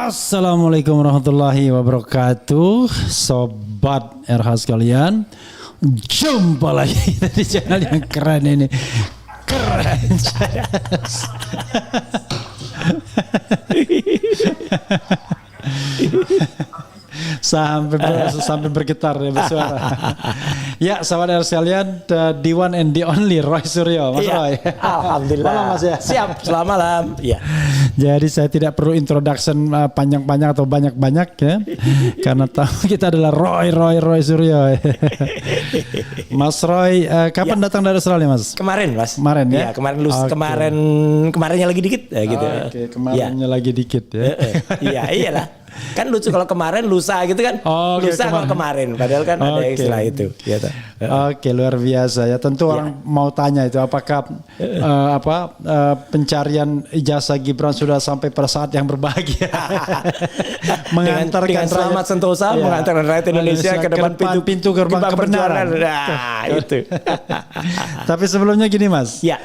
Assalamualaikum warahmatullahi wabarakatuh, sobat RH sekalian. Jumpa lagi di channel yang keren ini. Keren. sampai bergetar ya bersuara. Ya, sahabat RH sekalian, the one and the only Roy Suryo, Mas Roy. Alhamdulillah. Malam, Mas ya. Siap, selamat malam. Ya. Jadi saya tidak perlu introduction panjang-panjang atau banyak-banyak ya. Karena tahu kita adalah Roy Suryo. Mas Roy, kapan datang dari Australia, Mas? Kemarin, Mas. Kemarin ya? Iya, kemarinnya lagi dikit ya gitu. Oke, kemarinnya lagi dikit ya. Iya, iyalah. Kan lucu kalau kemarin lusa gitu kan. Lusa kalau kemarin, padahal kan ada istilah itu. Gitu. Oke, luar biasa ya. Tentu orang mau tanya itu apakah pencarian ijazah Gibran sudah sampai pada saat yang berbahagia. dengan selamat sentosa mengantarkan rakyat Indonesia ke depan pintu gerbang kebenaran. Nah, itu. Tapi sebelumnya gini, Mas. Ya.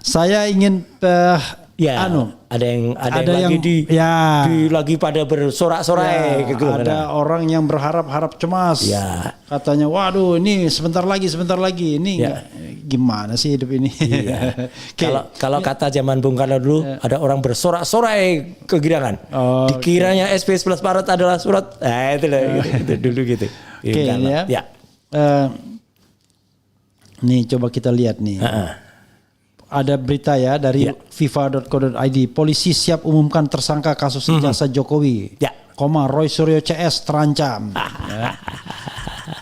Saya ingin ada yang lagi pada bersorak-sorai gitu. Ada orang yang berharap cemas. Ya. Katanya, waduh, ini sebentar lagi ini gimana sih hidup ini? Ya. Kalau kata zaman Bung Karno dulu, ada orang bersorak-sorai kegirangan. Dikiranya SP 11 Maret adalah surat. Itu dulu gitu. Oke, ya. Nih coba kita lihat nih. Ada berita ya dari FIFA.co.id. Polisi siap umumkan tersangka kasus ijazah Jokowi. Roy Suryo CS terancam.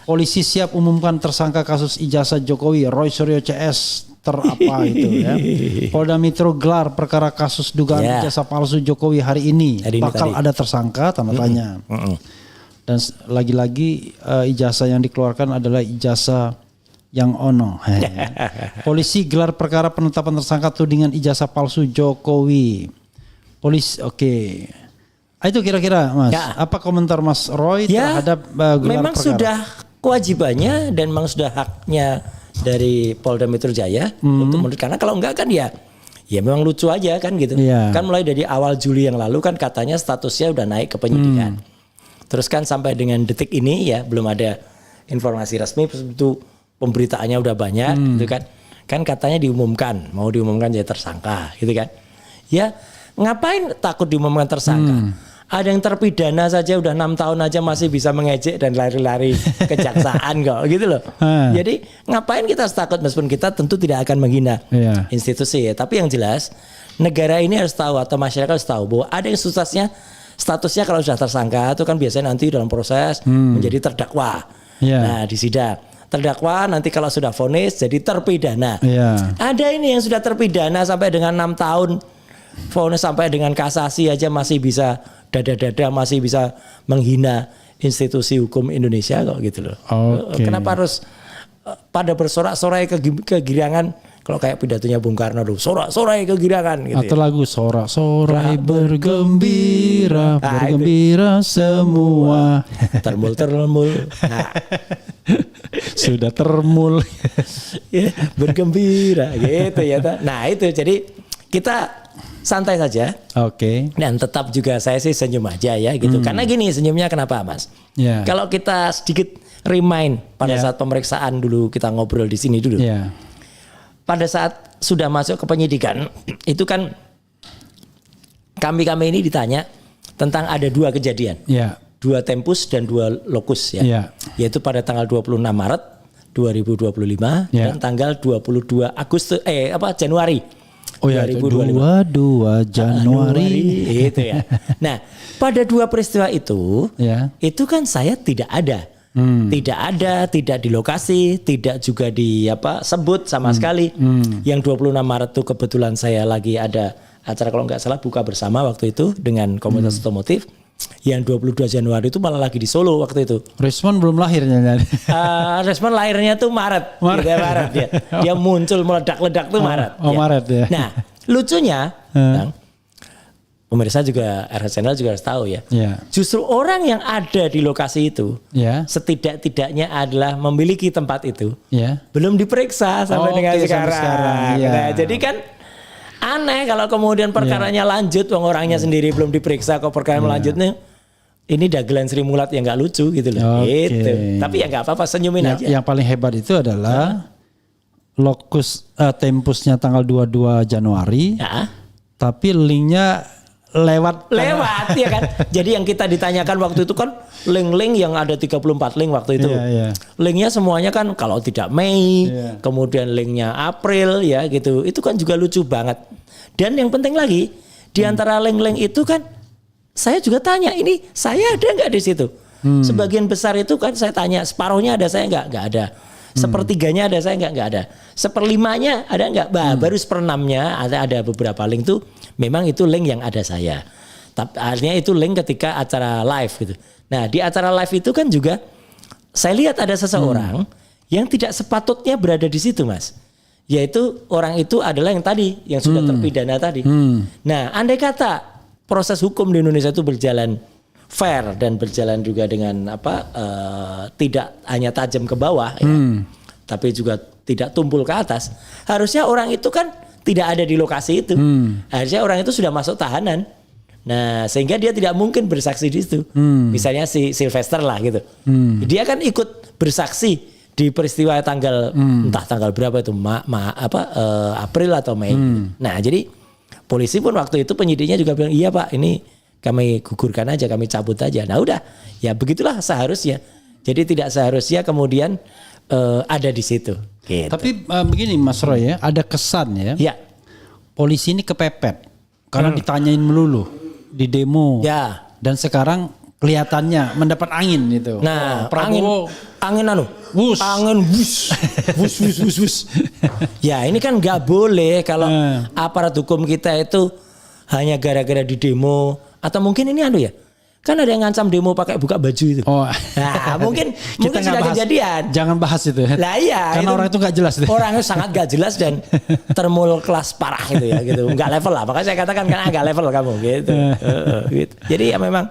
Polisi siap umumkan tersangka kasus ijazah Jokowi. Roy Suryo CS terapa itu ya. Polda Metro gelar perkara kasus dugaan ijazah palsu Jokowi hari ini. Bakal ada tersangka tanda tanya. Dan lagi-lagi ijazah yang dikeluarkan adalah ijazah yang ono. Polisi gelar perkara penetapan tersangka tudingan ijazah palsu Jokowi. Polisi itu kira-kira, Mas. Apa komentar Mas Roy terhadap gelar memang perkara? Sudah kewajibannya dan memang sudah haknya dari Polda Metro Jaya untuk menurut, karena kalau enggak kan ya memang lucu aja kan gitu. Kan mulai dari awal Juli yang lalu kan katanya statusnya udah naik ke penyidikan. Terus kan sampai dengan detik ini ya belum ada informasi resmi itu. Pemberitaannya udah banyak gitu kan. Kan katanya mau diumumkan jadi tersangka gitu kan. Ya, ngapain takut diumumkan tersangka? Ada yang terpidana saja udah 6 tahun aja masih bisa mengejek dan lari-lari kejaksaan kok gitu loh. Jadi ngapain kita takut, meskipun kita tentu tidak akan menghina institusi ya. Tapi yang jelas negara ini harus tahu atau masyarakat harus tahu bahwa ada yang statusnya kalau sudah tersangka itu kan biasanya nanti dalam proses menjadi terdakwa. Nah, di sidang terdakwa nanti kalau sudah vonis jadi terpidana. Ada ini yang sudah terpidana sampai dengan 6 tahun, vonis sampai dengan kasasi aja masih bisa dada-dada, masih bisa menghina institusi hukum Indonesia kok gitu loh. Kenapa harus pada bersorak-sorai kegirangan? Kalau kayak pidatonya Bung Karno dulu, sorak-sorai kegirangan gitu. Atau lagu sorak-sorai bergembira, bergembira semua. Termul. Sudah termul. Bergembira gitu ya. Nah itu jadi kita santai saja. Dan tetap juga saya sih senyum aja ya gitu. Karena gini, senyumnya kenapa, Mas? Kalau kita sedikit remind pada saat pemeriksaan dulu, kita ngobrol di sini dulu. Pada saat sudah masuk ke penyidikan, itu kan kami ini ditanya tentang ada 2 kejadian. 2 tempus dan 2 lokus ya. Yaitu pada tanggal 26 Maret 2025 dan tanggal 22 Januari 2025. 22 Januari itu ya. Nah, pada 2 peristiwa itu kan saya tidak ada. Tidak di lokasi, tidak juga sebut sama sekali. Yang 26 Maret itu kebetulan saya lagi ada acara kalau nggak salah buka bersama waktu itu dengan komunitas otomotif. Yang 22 Januari itu malah lagi di Solo waktu itu. Respon belum lahirnya. Respon lahirnya tuh Maret. Maret ya. Dia muncul meledak-ledak tuh Maret. Maret ya. Nah, lucunya pemirsa juga RH Channel juga harus tahu ya. Justru orang yang ada di lokasi itu setidak-tidaknya adalah memiliki tempat itu belum diperiksa sampai dengan sekarang. Nah, jadi kan Aneh kalau kemudian perkaranya lanjut, orangnya sendiri belum diperiksa kok perkara melanjut nih. Ini dagelan Sri Mulat yang nggak lucu gitu loh. Gitu. Tapi ya nggak apa-apa, senyumin aja. Yang paling hebat itu adalah lokus tempusnya tanggal 22 Januari. Ya. Tapi linknya lewat ya kan. Jadi yang kita ditanyakan waktu itu kan link-link yang ada 34 link waktu itu. Linknya semuanya kan kalau tidak Mei, kemudian linknya April ya gitu. Itu kan juga lucu banget. Dan yang penting lagi di antara link-link itu kan saya juga tanya, ini saya ada nggak di situ? Sebagian besar itu kan saya tanya, separuhnya ada saya nggak ada. Sepertiganya ada saya nggak ada. Seperlimanya ada nggak? Baru seperenamnya ada beberapa link tuh. Memang itu link yang ada saya. Tapi artinya itu link ketika acara live gitu. Nah di acara live itu kan juga saya lihat ada seseorang yang tidak sepatutnya berada di situ, Mas. Yaitu orang itu adalah yang tadi, yang sudah terpidana tadi. Nah andai kata proses hukum di Indonesia itu berjalan fair dan berjalan juga dengan tidak hanya tajam ke bawah, ya, tapi juga tidak tumpul ke atas. Harusnya orang itu kan tidak ada di lokasi itu. Harusnya orang itu sudah masuk tahanan. Nah, sehingga dia tidak mungkin bersaksi di situ. Misalnya si Sylvester lah gitu. Dia kan ikut bersaksi di peristiwa tanggal entah tanggal berapa itu, April atau Mei. Nah, jadi polisi pun waktu itu penyidiknya juga bilang, iya Pak, ini kami gugurkan aja, kami cabut aja. Nah udah, ya begitulah seharusnya. Jadi tidak seharusnya kemudian ada di situ. Gitu. Tapi begini Mas Roy ya, ada kesan ya. Polisi ini kepepet karena ditanyain melulu di demo. Ya. Dan sekarang kelihatannya mendapat angin gitu. Nah, Prabowo angin wus. Angin wus. Ya ini kan nggak boleh kalau aparat hukum kita itu hanya gara-gara di demo atau mungkin ini ya. Kan ada yang ngancam demo pakai buka baju itu. Nah, mungkin sudah kejadian. Jangan bahas itu. Lah iya. Karena orang itu nggak jelas. Orangnya sangat nggak jelas dan termul kelas parah itu ya gitu. Nggak level lah. Makanya saya katakan kan nggak level kamu gitu. Gitu. Jadi ya memang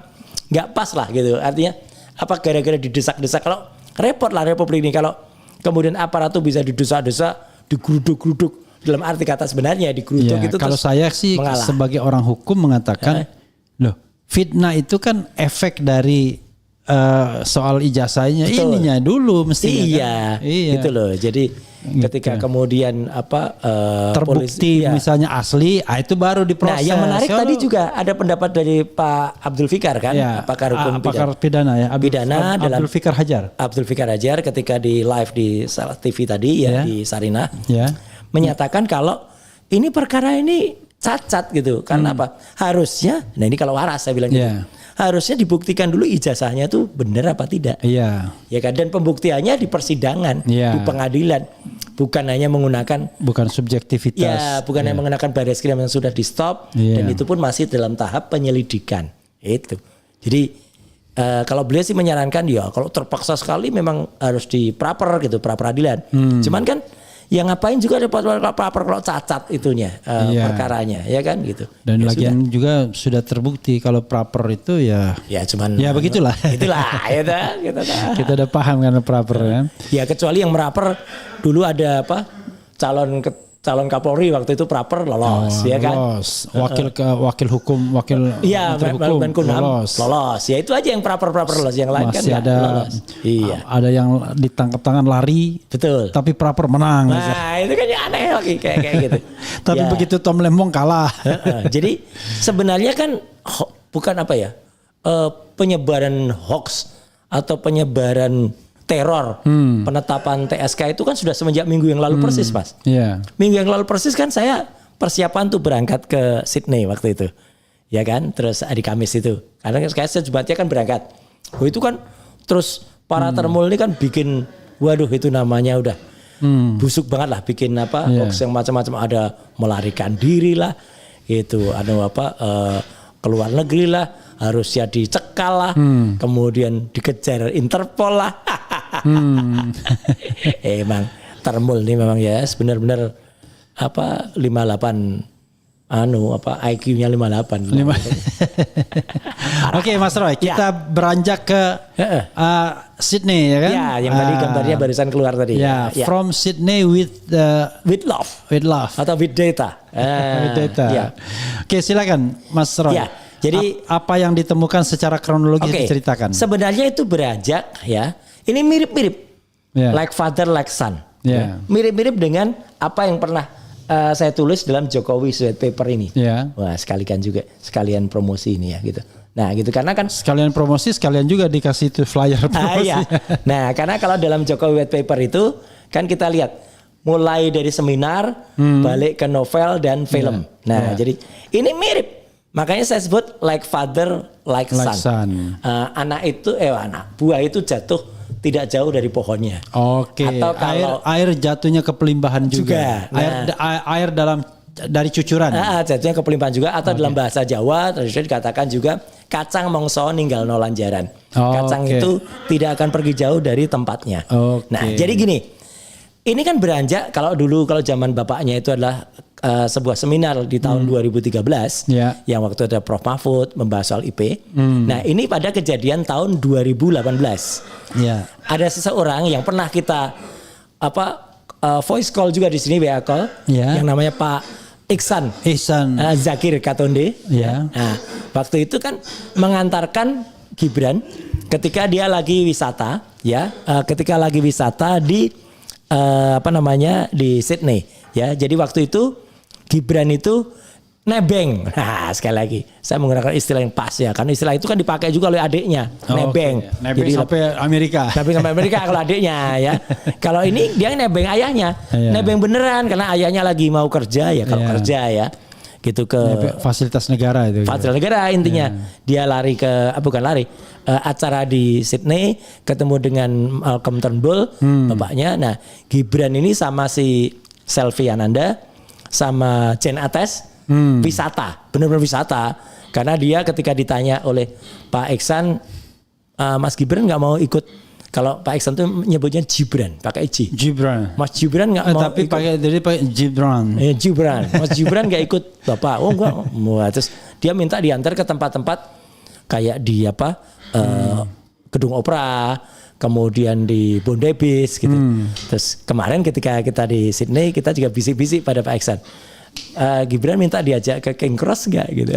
nggak pas lah gitu. Artinya apa gara-gara didesak-desak, kalau repot lah Republik ini kalau kemudian aparat tuh bisa didesak-desak, digeruduk-geruduk, dalam arti kata sebenarnya digeruduk ya, itu. Kalau saya sih mengalah. Sebagai orang hukum mengatakan loh, fitnah itu kan efek dari soal ijazahnya. Betul. Ininya dulu mestinya. Iya, kan? Gitu loh. Jadi ketika kemudian terbukti polisi, misalnya asli, itu baru diproses. Nah, yang menarik tadi juga ada pendapat dari Pak Abdul Fikar kan, pakar hukum pidana ya. Abdul Fikar Hajar. Abdul Fikar Hajar ketika di live di TV tadi ya di Sarinah menyatakan kalau ini perkara ini cacat gitu. Karena apa? Harusnya, nah ini kalau waras saya bilang gitu. Harusnya dibuktikan dulu ijazahnya tuh benar apa tidak. Ya kan, dan pembuktiannya di persidangan, di pengadilan, bukan hanya menggunakan subjektivitas. Ya, bukan hanya menggunakan baris krim yang sudah di stop dan itu pun masih dalam tahap penyelidikan. Itu. Jadi kalau beliau sih menyarankan ya kalau terpaksa sekali memang harus di pra peradilan. Cuman kan yang ngapain juga ada paper kalau cacat itunya perkaranya ya kan gitu. Dan lagian juga sudah terbukti kalau praper itu ya cuman begitulah. Itulah kita udah paham kan praper kan. Ya kecuali yang meraper dulu ada calon Kapolri waktu itu praper lolos ya kan. Wakil hukum lolos. Ya itu aja yang praper lolos, yang lain masih kan ada lolos. Ada yang ditangkap tangan lari. Betul. Tapi praper menang. Nah, itu kan aneh lagi kayak gitu. Tapi begitu Tom Lembong kalah. Jadi sebenarnya kan bukan penyebaran hoax atau penyebaran teror, penetapan TSK itu kan sudah semenjak minggu yang lalu persis, Mas. Minggu yang lalu persis kan saya persiapan tuh berangkat ke Sydney waktu itu. Ya kan, terus hari Kamis itu. Karena saya Jumatnya kan berangkat. Itu kan terus para termul ini kan bikin, waduh itu namanya udah busuk banget lah, bikin hoax yang macam-macam, ada melarikan diri lah, itu ada keluar negeri lah, harusnya dicekal lah, kemudian dikejar Interpol lah. Emang termul nih memang ya benar-benar 58 IQ-nya 58. Oke, Mas Roy, kita beranjak ke Sydney ya kan? Ya, yang tadi gambarnya barusan keluar tadi. Ya, from Sydney with love. With love atau with data. With data. Ya. Oke, silakan Mas Roy. Ya, jadi apa yang ditemukan secara kronologis diceritakan? Sebenarnya itu beranjak ya. Ini mirip-mirip. Like father like son. Mirip-mirip dengan apa yang pernah saya tulis dalam Jokowi White Paper ini. Wah, sekalian promosi ini ya gitu. Nah, gitu karena kan sekalian promosi, sekalian juga dikasih itu flyer promosi. Iya. Nah, karena kalau dalam Jokowi White Paper itu kan kita lihat mulai dari seminar, balik ke novel dan film. Jadi ini mirip. Makanya saya sebut like father like son. Anak buah itu jatuh tidak jauh dari pohonnya. Oke. Atau kalau air jatuhnya ke pelimbahan juga. Air dari cucuran. Jatuhnya ke pelimbahan juga. Atau dalam bahasa Jawa tradisional dikatakan juga kacang mongso ninggal no lanjaran. Kacang itu tidak akan pergi jauh dari tempatnya. Nah, jadi gini. Ini kan beranjak kalau zaman bapaknya itu adalah sebuah seminar di tahun 2013 yang waktu ada Prof Mahfud membahas soal IP. Nah, ini pada kejadian tahun 2018. Ada seseorang yang pernah kita voice call juga di sini, WA call, yang namanya Pak Iksan Zakir Katonde. Nah, waktu itu kan mengantarkan Gibran ketika dia lagi wisata, di di Sydney, ya. Jadi waktu itu Gibran itu nebeng. Nah, sekali lagi saya menggunakan istilah yang pas ya, karena istilah itu kan dipakai juga oleh adiknya, nebeng. Nebeng jadi sampai Amerika. Nebeng sampai Amerika kalau adiknya ya. Kalau ini dia nebeng ayahnya. Nebeng beneran karena ayahnya lagi mau kerja ya, kalau kerja ya. Gitu ke fasilitas negara itu. Fasilitas negara intinya. Dia lari ke acara di Sydney, ketemu dengan Malcolm Turnbull, bapaknya. Nah, Gibran ini sama si Selvi Ananda sama Jen Ates wisata, benar-benar wisata. Karena dia ketika ditanya oleh Pak Iksan, Mas Gibran nggak mau ikut. Kalau Pak Iksan tuh nyebutnya Gibran, pakai J. Gibran. Mas Gibran nggak mau. Tapi pakai Gibran. Gibran. Mas Gibran nggak ikut Bapak. Oh enggak. Terus dia minta diantar ke tempat-tempat kayak di Gedung Opera, kemudian di Bondebis gitu. Terus kemarin ketika kita di Sydney kita juga bisik-bisik pada Pak Iksan. Gibran minta diajak ke King Cross nggak gitu.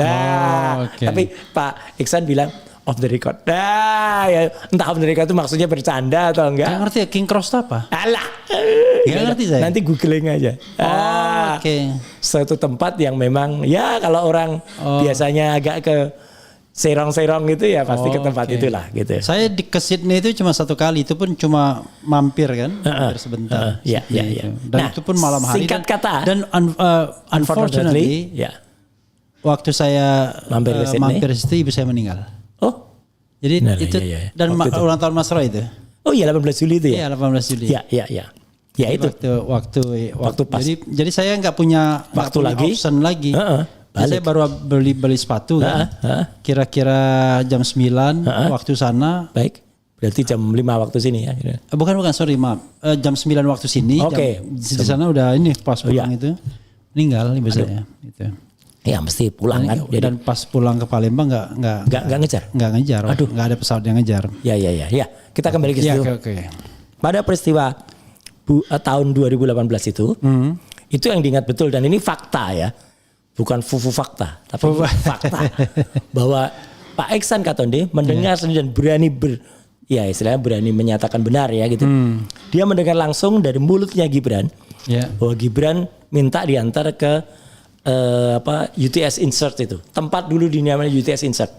Tapi Pak Iksan bilang off the record. Ya, entah off the record itu maksudnya bercanda atau enggak. Gak ngerti ya King Cross itu apa? Alah. Gak ngerti saya. Nanti googling aja. Suatu tempat yang memang ya kalau orang biasanya agak ke serong-serong gitu ya pasti ke tempat itulah gitu. Saya ke Sydney itu cuma satu kali, itu pun cuma mampir kan, mampir sebentar. Iya. Dan itu pun malam hari. Singkat kata. Dan unfortunately, waktu saya mampir di situ ibu saya meninggal. Oh. Jadi itu dan ulang tahun Mas Roy itu. Oh iya 18 Juli itu ya. Iya 18 Juli. Iya. Ya itu waktu pas. Jadi saya nggak punya waktu lagi option lagi. Saya baru beli sepatu kan. Kira-kira jam 9 waktu sana. Baik. Berarti jam 5 waktu sini ya. Bukan sorry maaf. Jam 9 waktu sini. Oke. Di sana udah ini pas pulang itu meninggal ibu saya. Gitu. Ya mesti pulang kan. Dan pas pulang ke Palembang nggak ngejar. Nggak ngejar. Aduh, nggak ada pesawat yang ngejar. Ya. Kita kembali ke situ. Oke. Pada peristiwa tahun 2018 itu yang diingat betul dan ini fakta ya, bukan fufu fakta, tapi fakta bahwa Pak Iksan Katonde mendengar sendiri dan istilahnya berani menyatakan benar ya gitu. Dia mendengar langsung dari mulutnya Gibran bahwa Gibran minta diantar ke UTS Insert itu. Tempat dulu dinamanya UTS Insert.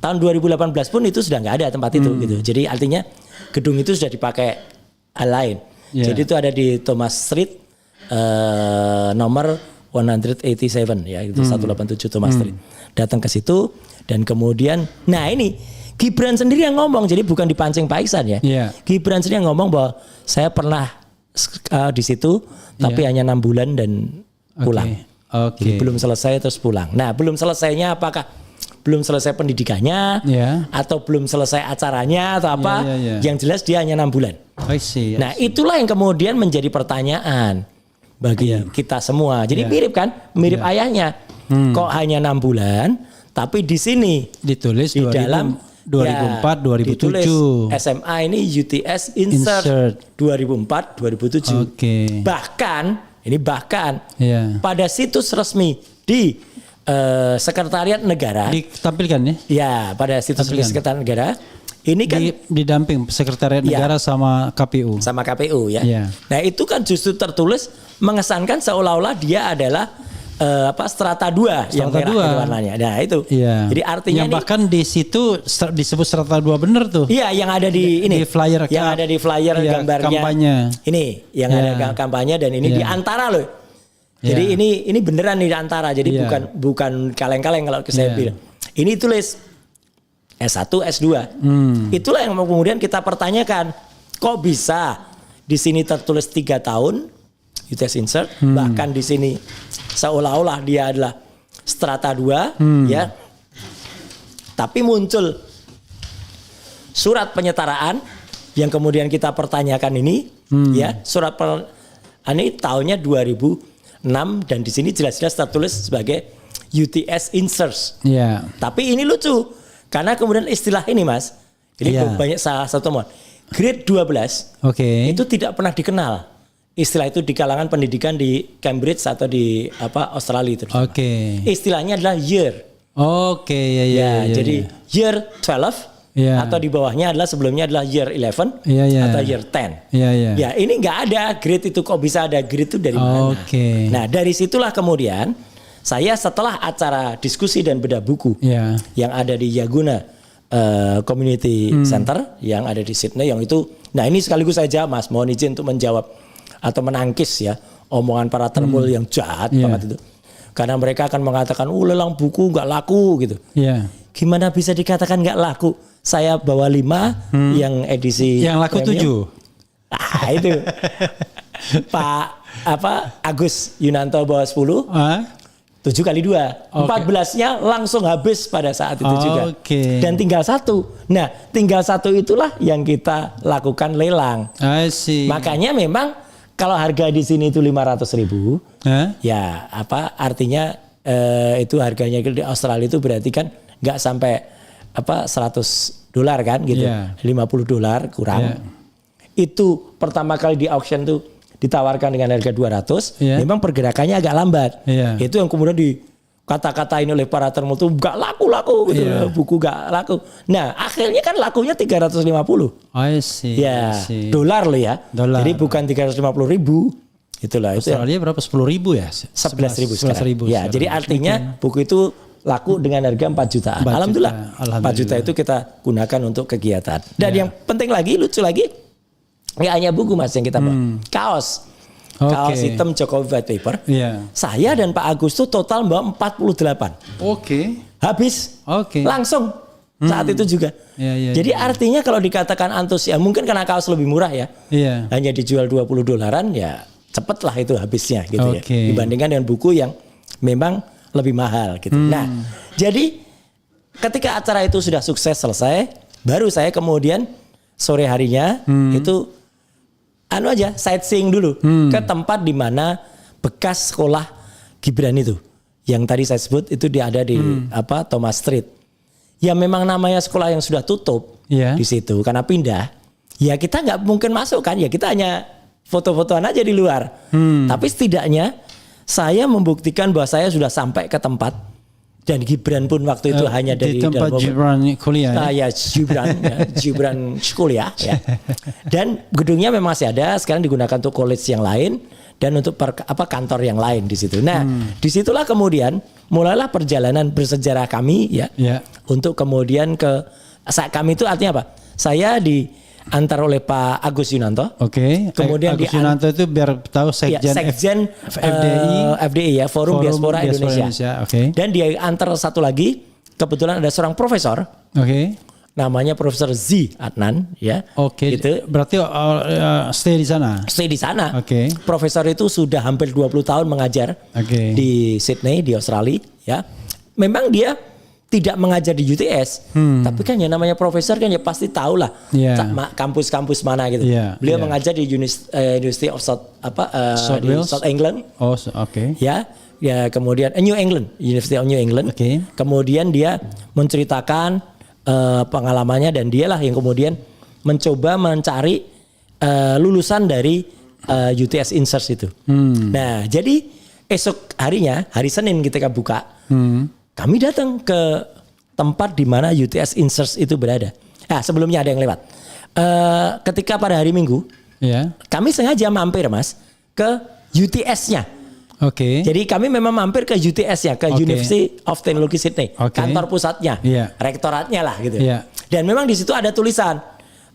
Tahun 2018 pun itu sudah nggak ada tempat itu gitu. Jadi artinya gedung itu sudah dipakai hal lain. Jadi itu ada di Thomas Street nomor 187 ya itu 187 Thomas Street. Datang ke situ dan kemudian ini Gibran sendiri yang ngomong, jadi bukan dipancing Pak Iksan ya. Gibran sendiri yang ngomong bahwa saya pernah di situ tapi hanya 6 bulan dan pulang. Jadi belum selesai terus pulang. Nah, belum selesainya apakah belum selesai pendidikannya atau belum selesai acaranya atau apa? Yang jelas dia hanya 6 bulan. I see. Nah, itulah yang kemudian menjadi pertanyaan. bagi kita semua. Jadi mirip kan, mirip ayahnya. Kok hanya 6 bulan, tapi di sini ditulis di dalam 2004 2007. SMA ini UTS insert 2004 2007. Bahkan pada situs resmi di Sekretariat Negara ditampilkan ya? Ya, pada situs Sekretariat Negara. Ini kan didamping Sekretariat Negara sama KPU. Sama KPU ya. Nah, itu kan justru tertulis mengesankan seolah-olah dia adalah strata 2 yang merah itu warnanya. Nah, itu. Jadi artinya yang bahkan di situ disebut strata 2 bener tuh. Iya, yang ada di ini. Di flyer yang ada di flyer gambarnya. Kampanye. Ini yang ada kampanye dan ini di antara loh. Jadi ini beneran di antara. Jadi bukan kaleng-kaleng kalau saya bilang. Ini tulis S1, S2. Itulah yang kemudian kita pertanyakan. Kok bisa di sini tertulis 3 tahun UTS insert, bahkan di sini seolah-olah dia adalah strata 2 ya. Tapi muncul surat penyetaraan yang kemudian kita pertanyakan ini ya, ini tahunnya 2006 dan di sini jelas-jelas tertulis sebagai UTS insert. Tapi ini lucu karena kemudian istilah ini Mas, ini banyak salah satu temuan. Grade 12 itu tidak pernah dikenal. Istilah itu di kalangan pendidikan di Cambridge atau di Australia itu. Istilahnya adalah year. Jadi year 12 atau di bawahnya adalah sebelumnya adalah year 11 atau year 10. Ya, ini nggak ada grade itu, kok bisa ada grade itu dari mana? Nah, dari situlah kemudian saya setelah acara diskusi dan bedah buku yang ada di Yaguna Community Center yang ada di Sydney, yang itu, nah ini sekaligus saja Mas mohon izin untuk menjawab atau menangkis ya omongan para termul yang jahat banget itu, karena mereka akan mengatakan lelang buku nggak laku gitu. Gimana bisa dikatakan nggak laku? Saya bawa 5 yang edisi yang laku premium. 7. Itu Pak Agus Yunanto bawa 10. 7 kali 2, 14-nya langsung habis pada saat itu juga. Dan tinggal 1. Nah, tinggal 1 itulah yang kita lakukan lelang. Makanya memang kalau harga di sini itu 500.000, ya artinya itu harganya di Australia itu berarti kan nggak sampai $100 kan gitu, $50 kurang. Itu pertama kali di auction tuh ditawarkan dengan harga 200, memang pergerakannya agak lambat. Itu yang kemudian dikata-katain oleh para termul itu gak laku-laku gitu, buku gak laku. Nah, akhirnya kan lakunya 350. Dolar loh ya. Jadi bukan 350.000. Itulah. Australia berapa? 10.000 ya? 11.000. Ya, jadi artinya buku itu laku dengan harga 4 jutaan. Alhamdulillah. 4 juta itu kita gunakan untuk kegiatan. Dan yang penting lagi, lucu lagi, nggak hanya buku Mas yang kita bawa, kaos hitam Jokowi White Paper. Saya dan Pak Agus tuh total bawa 48. Habis. Langsung saat itu juga. Jadi artinya kalau dikatakan antusias, mungkin karena kaos lebih murah ya. Hanya dijual $20 ya, cepet lah itu habisnya gitu ya. Dibandingkan dengan buku yang memang lebih mahal gitu. Nah, jadi ketika acara itu sudah sukses selesai, baru saya kemudian sore harinya itu sightseeing dulu ke tempat di mana bekas sekolah Gibran itu. Yang tadi saya sebut itu dia ada di Thomas Street. Ya memang namanya sekolah yang sudah tutup di situ karena pindah. Ya kita nggak mungkin masuk kan, ya kita hanya foto-fotoan aja di luar. Tapi setidaknya saya membuktikan bahwa saya sudah sampai ke tempat, dan Gibran pun waktu itu hanya dari tempat Gibran kuliah. Gibran kuliah ya. Dan gedungnya memang masih ada, sekarang digunakan untuk college yang lain dan untuk kantor yang lain di situ. Nah, disitulah kemudian mulailah perjalanan bersejarah kami ya. Untuk kemudian kami itu artinya apa? Saya diantar oleh Pak Agus Yunanto. Kemudian Agus Yunanto itu biar tahu sekjen FDI ya, Forum Diaspora Indonesia. Dan dia antar satu lagi, kebetulan ada seorang profesor. Namanya Profesor Z Adnan ya. Gitu. Berarti stay di sana. Stay di sana. Profesor itu sudah hampir 20 tahun mengajar di Sydney di Australia ya. Memang dia tidak mengajar di UTS, tapi kan yang namanya profesor kan ya pasti tahu lah kampus-kampus mana gitu. Beliau mengajar di University of South England. Oh, oke. Ya, kemudian New England, University of New England. Okay. Kemudian dia menceritakan pengalamannya dan dialah yang kemudian mencoba mencari lulusan dari UTS Inserts itu. Nah, jadi esok harinya, hari Senin ketika buka, kami datang ke tempat di mana UTS Inserts itu berada. Nah, sebelumnya ada yang lewat. Ketika pada hari Minggu, kami sengaja mampir, Mas, ke UTS-nya. Oke. Jadi kami memang mampir ke UTS-nya, ke University of Technology Sydney, kantor pusatnya, rektoratnya lah gitu. Dan memang di situ ada tulisan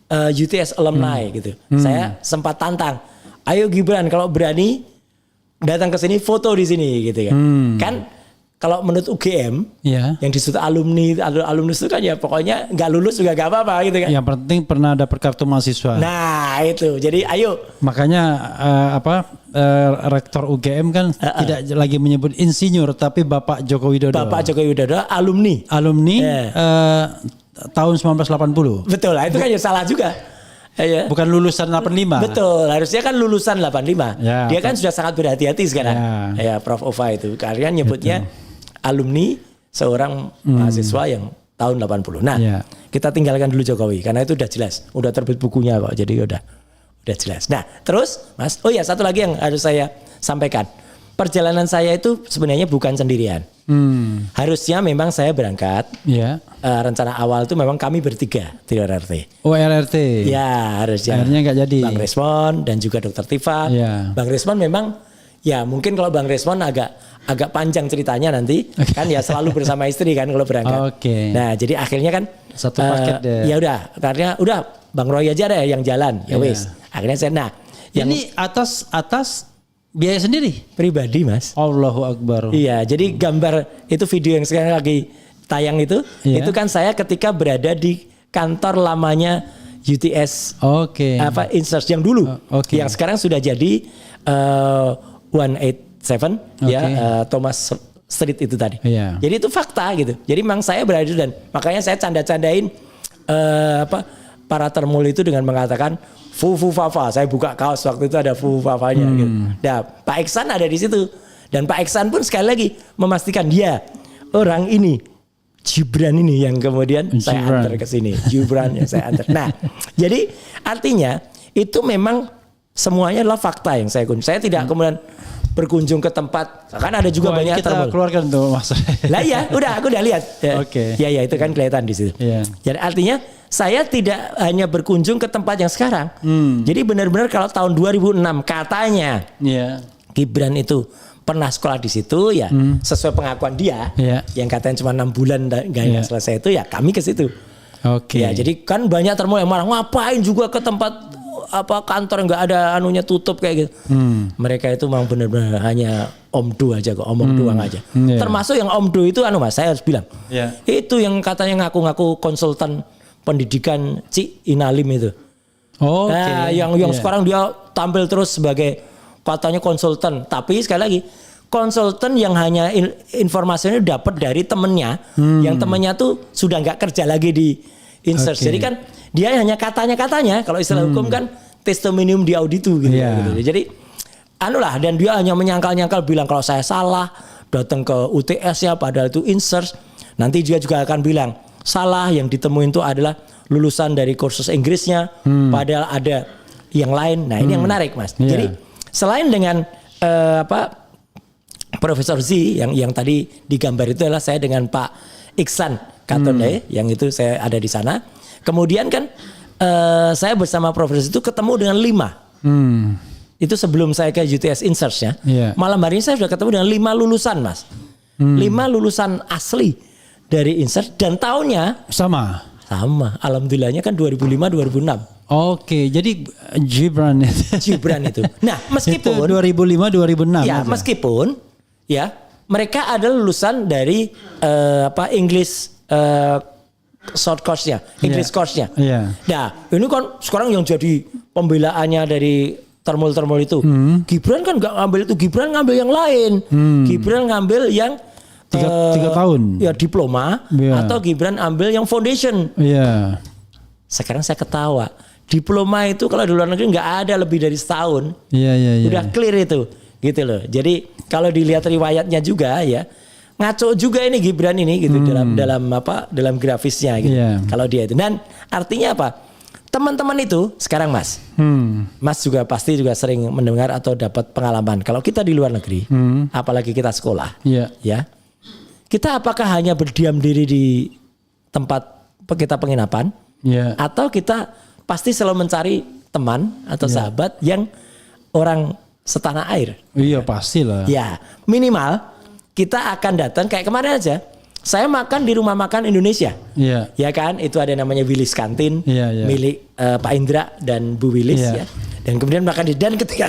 UTS alumni gitu. Saya sempat tantang, ayo Gibran kalau berani datang ke sini foto di sini gitu kan. Kan kalau menurut UGM yang disebut alumni itu kan ya pokoknya nggak lulus juga nggak apa-apa gitu kan. Yang penting pernah dapat kartu mahasiswa. Nah itu, jadi ayo. Makanya rektor UGM kan tidak lagi menyebut insinyur tapi Bapak Joko Widodo. Bapak Joko Widodo alumni tahun 1980. Betul lah, itu kan ya salah juga. Bukan lulusan 85. Betul, harusnya kan lulusan 85. Dia kan sudah sangat berhati-hati sekarang. Prof Ova itu karena nyebutnya alumni seorang mahasiswa yang tahun 80. Nah, kita tinggalkan dulu Jokowi karena itu udah jelas, udah terbit bukunya kok. Jadi udah jelas. Nah, terus Mas, satu lagi yang harus saya sampaikan. Perjalanan saya itu sebenarnya bukan sendirian. Harusnya memang saya berangkat. Rencana awal itu memang kami bertiga di RRT. Oh, RRT. Ya, harusnya. Akhirnya nggak jadi. Bang Resmon dan juga Dr. Tifa. Bang Resmon memang ya mungkin kalau Bang Resmon agak panjang ceritanya nanti kan ya selalu bersama istri kan kalau berangkat. Nah, jadi akhirnya kan satu paket deh. Ya udah, karena udah Bang Roy aja deh yang jalan. Ya wis. Akhirnya saya ini atas biaya sendiri? Pribadi, Mas. Allahu Akbar. Iya, jadi gambar itu video yang sekarang lagi tayang itu kan saya ketika berada di kantor lamanya UTS. Inserts yang dulu. Yang sekarang sudah jadi 187 Thomas Street itu tadi. Jadi itu fakta gitu. Jadi memang saya berada dan makanya saya canda-candain para termul itu dengan mengatakan Fufu Fafa. Saya buka kaos waktu itu ada Fufu Fafanya gitu. Nah, Pak Iksan ada di situ. Dan Pak Iksan pun sekali lagi memastikan dia orang ini Gibran ini yang kemudian saya antar ke sini. Gibran yang saya antar. Nah, jadi artinya itu memang semuanya adalah fakta yang saya kunjung. Saya tidak kemudian berkunjung ke tempat. Kan ada juga banyak kita keluarkan tuh Mas. Lah ya, aku udah lihat. Ya itu kan kelihatan di situ. Jadi artinya saya tidak hanya berkunjung ke tempat yang sekarang. Jadi benar-benar kalau tahun 2006 katanya Gibran itu pernah sekolah di situ ya sesuai pengakuan dia yang katanya cuma 6 bulan nggak selesai itu ya kami ke situ. Ya jadi kan banyak termul yang marah ngapain juga ke tempat kantor nggak ada anunya tutup kayak gitu. Mereka itu memang benar-benar hanya omdo aja kok, omong doang aja. Termasuk yang omdo itu Mas saya harus bilang. Itu yang katanya ngaku-ngaku konsultan pendidikan Inalim itu. Yang sekarang dia tampil terus sebagai katanya konsultan, tapi sekali lagi konsultan yang hanya informasinya dapat dari temennya, yang temennya tuh sudah nggak kerja lagi di Inserts. Jadi kan dia hanya katanya kalau istilah hukum kan testimonium di auditu gitu. Jadi dan dia hanya menyangkal-nyangkal bilang kalau saya salah datang ke UTS ya padahal itu Inserts. Nanti dia juga akan bilang salah yang ditemuin itu adalah lulusan dari kursus Inggrisnya, padahal ada yang lain. Nah ini yang menarik Mas. Jadi selain dengan Profesor Z yang tadi digambar itu adalah saya dengan Pak Iksan Katonde yang itu saya ada di sana. Kemudian kan saya bersama Profesor itu ketemu dengan 5. Itu sebelum saya ke UTS Inserts ya. Malam hari ini saya sudah ketemu dengan 5 lulusan Mas. 5 lulusan asli dari Inserts dan tahunnya sama. Alhamdulillahnya kan 2005-2006. Jadi Gibran itu. Nah, meskipun itu 2005-2006. Ya, meskipun ya mereka adalah lulusan dari English short course-nya, English course-nya. Nah, ini kan sekarang yang jadi pembelaannya dari termul-termul itu. Gibran kan nggak ngambil itu, Gibran ngambil yang lain. Gibran ngambil yang 3 tahun. Ya diploma atau Gibran ambil yang foundation. Iya. Sekarang saya ketawa. Diploma itu kalau di luar negeri nggak ada lebih dari setahun. Iya. Udah clear itu, gitu loh. Jadi kalau dilihat riwayatnya juga ya, ngaco juga ini Gibran ini gitu dalam grafisnya gitu. Kalau dia itu. Dan artinya apa? Teman-teman itu sekarang Mas juga pasti juga sering mendengar atau dapat pengalaman. Kalau kita di luar negeri, apalagi kita sekolah, ya, kita apakah hanya berdiam diri di tempat kita penginapan, atau kita pasti selalu mencari teman atau sahabat yang orang setanah air? Iya pastilah. Ya minimal kita akan datang kayak kemarin aja. Saya makan di rumah makan Indonesia, ya kan? Itu ada namanya Willis Kantin, milik Pak Indra dan Bu Willis, ya. Dan kemudian makan di dan ketika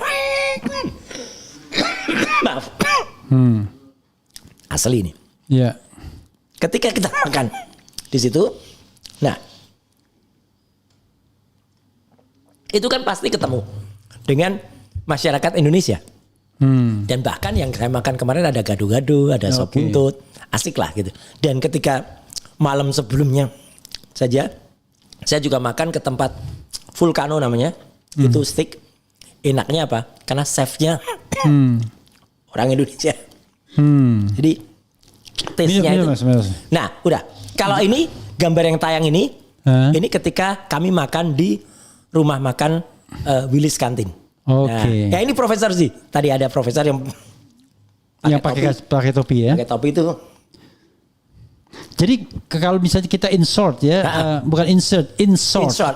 maaf, asli ini, ketika kita makan di situ, nah itu kan pasti ketemu dengan masyarakat Indonesia. Dan bahkan yang saya makan kemarin ada gado-gado, ada sop buntut, asik lah gitu. Dan ketika malam sebelumnya saja, saya juga makan ke tempat Vulcano namanya, itu steak. Enaknya apa? Karena chefnya orang Indonesia. Jadi taste-nya itu. Nah udah, kalau ini gambar yang tayang ini ketika kami makan di rumah makan Willis Kantin. Nah, ya ini Profesor sih. Tadi ada profesor yang pakai topi ya. Pakai topi itu. Jadi kalau misalnya kita insert ya, bukan insert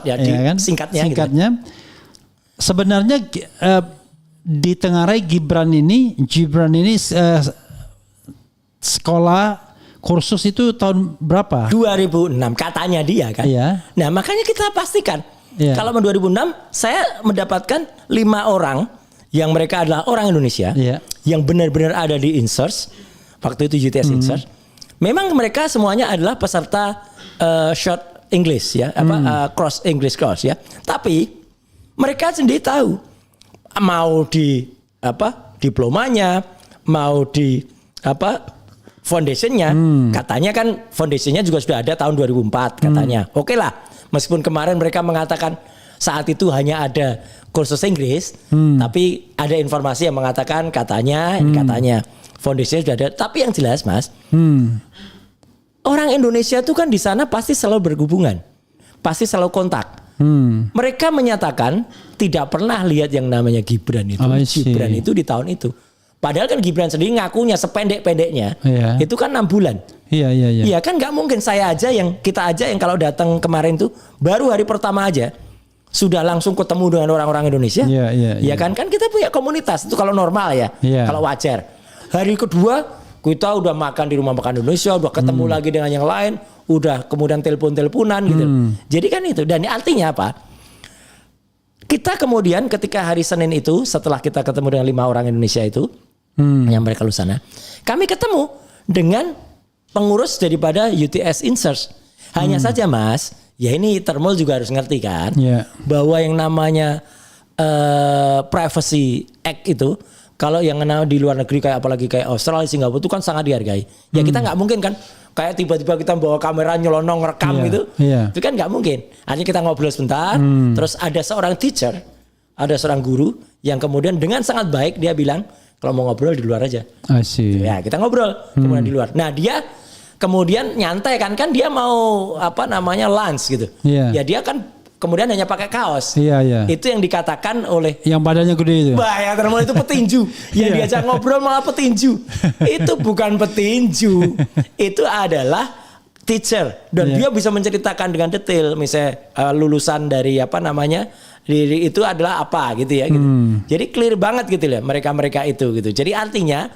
ya, kan? Singkatnya. Gitu. Sebenarnya ditengarai Gibran ini sekolah kursus itu tahun berapa? 2006 katanya dia kan. Nah makanya kita pastikan. Kalau 2006 saya mendapatkan 5 orang yang mereka adalah orang Indonesia yang benar-benar ada di Insert waktu itu UTS Insert. Memang mereka semuanya adalah peserta short English ya, cross English course ya. Tapi mereka sendiri tahu mau di diplomanya, mau di foundationnya. Katanya kan foundationnya juga sudah ada tahun 2004 katanya. Oke lah. Meskipun kemarin mereka mengatakan saat itu hanya ada kursus Inggris, tapi ada informasi yang mengatakan katanya foundation sudah ada. Tapi yang jelas Mas, orang Indonesia itu kan di sana pasti selalu berhubungan, pasti selalu kontak. Mereka menyatakan tidak pernah lihat yang namanya Gibran itu. Gibran itu di tahun itu. Padahal kan Gibran sendiri ngakunya sependek-pendeknya itu kan 6 bulan. Iya kan nggak mungkin kita aja yang kalau datang kemarin tuh baru hari pertama aja sudah langsung ketemu dengan orang-orang Indonesia. Iya kan kita punya komunitas itu kalau normal ya. Kalau wajar. Hari kedua kita udah makan di rumah makan Indonesia, udah ketemu lagi dengan yang lain, udah kemudian telepon-teleponan gitu. Jadi kan itu, dan artinya apa? Kita kemudian ketika hari Senin itu setelah kita ketemu dengan 5 orang Indonesia itu yang mereka sana, kami ketemu dengan pengurus daripada UTS Insert. Hanya saja Mas, ya ini Thermal juga harus ngerti kan, bahwa yang namanya Privacy Act itu, kalau yang di luar negeri kayak apalagi kayak Australia, Singapura itu kan sangat dihargai. Ya kita nggak mungkin kan kayak tiba-tiba kita bawa kamera nyelonong rekam gitu, itu kan nggak mungkin. Artinya kita ngobrol sebentar, terus ada seorang teacher, ada seorang guru yang kemudian dengan sangat baik dia bilang kalau mau ngobrol di luar aja. Ya kita ngobrol kemudian di luar. Nah dia kemudian nyantai kan dia mau lunch gitu. Ya dia kan kemudian hanya pakai kaos. Itu yang dikatakan oleh yang badannya gede itu. Yang Thermal itu petinju. Yang diajak ngobrol malah petinju. Itu bukan petinju. Itu adalah teacher dan dia bisa menceritakan dengan detail misalnya lulusan dari diri itu adalah apa gitu ya gitu. Jadi clear banget gitu ya mereka itu gitu. Jadi artinya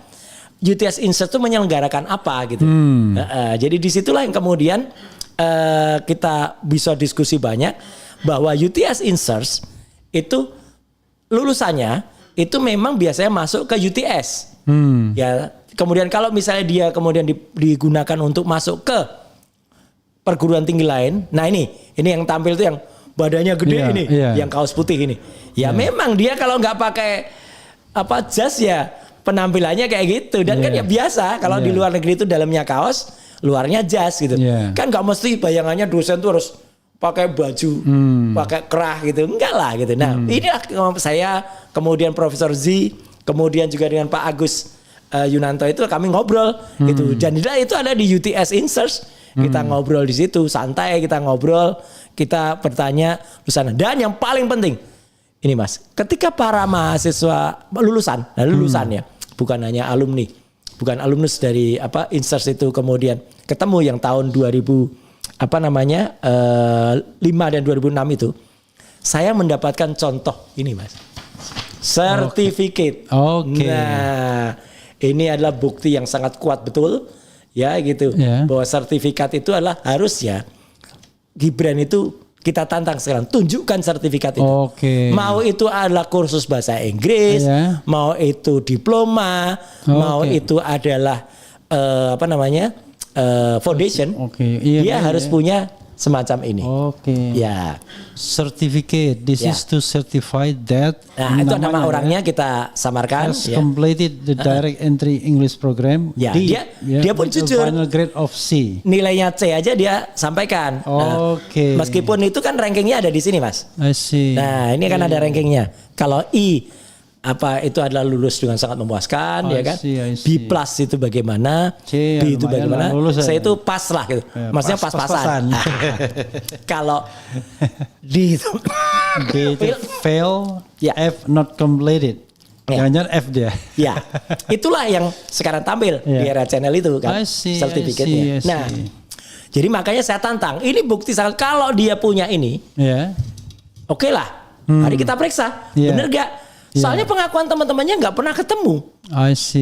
UTS Insert itu menyelenggarakan apa gitu. Jadi disitulah yang kemudian kita bisa diskusi banyak bahwa UTS Insert itu lulusannya itu memang biasanya masuk ke UTS. Ya, kemudian kalau misalnya dia kemudian digunakan untuk masuk ke perguruan tinggi lain. Nah ini yang tampil itu yang badannya gede yang kaos putih ini. Ya memang dia kalau nggak pakai jas ya penampilannya kayak gitu dan kan ya biasa kalau di luar negeri itu dalamnya kaos, luarnya jas gitu. Kan nggak mesti bayangannya dosen tuh harus pakai baju, pakai kerah gitu, enggak lah gitu. Nah inilah saya kemudian Profesor Z, kemudian juga dengan Pak Agus Yunanto itu kami ngobrol gitu. Dan itu ada di UTS Inserts, kita ngobrol di situ, santai kita ngobrol, kita bertanya lulusan. Dan yang paling penting ini Mas, ketika para mahasiswa lulusan ya, bukan hanya alumni, bukan alumnus dari Inserts itu kemudian ketemu yang tahun 5 dan 2006 itu, saya mendapatkan contoh ini Mas, sertifikat. Nah, ini adalah bukti yang sangat kuat betul, ya gitu, bahwa sertifikat itu adalah harusnya Gibran itu kita tantang sekarang, tunjukkan sertifikat itu. Mau itu adalah kursus bahasa Inggris, mau itu diploma, mau itu adalah foundation, dia harus punya semacam ini. Ya. Certificate. This is to certify that. Nah, itu nama orangnya kita samarkan. Has completed the direct entry English program. Ya, dia pun jujur. Final grade of C. Nilainya C aja dia sampaikan. Meskipun itu kan rankingnya ada di sini, Mas. I see. Nah, ini kan ada rankingnya. Kalau I itu adalah lulus dengan sangat memuaskan, ya kan? B plus itu bagaimana, B itu bagaimana, saya itu pas lah gitu, maksudnya pas-pasan. Kalau D itu fail, F not completed, jangan-jangan F dia. Ya, itulah yang sekarang tampil di era channel itu kan, sertifikatnya. Nah, jadi makanya saya tantang, ini bukti sangat kalau dia punya ini, oke lah, mari kita periksa, bener gak? Soalnya pengakuan teman-temannya nggak pernah ketemu,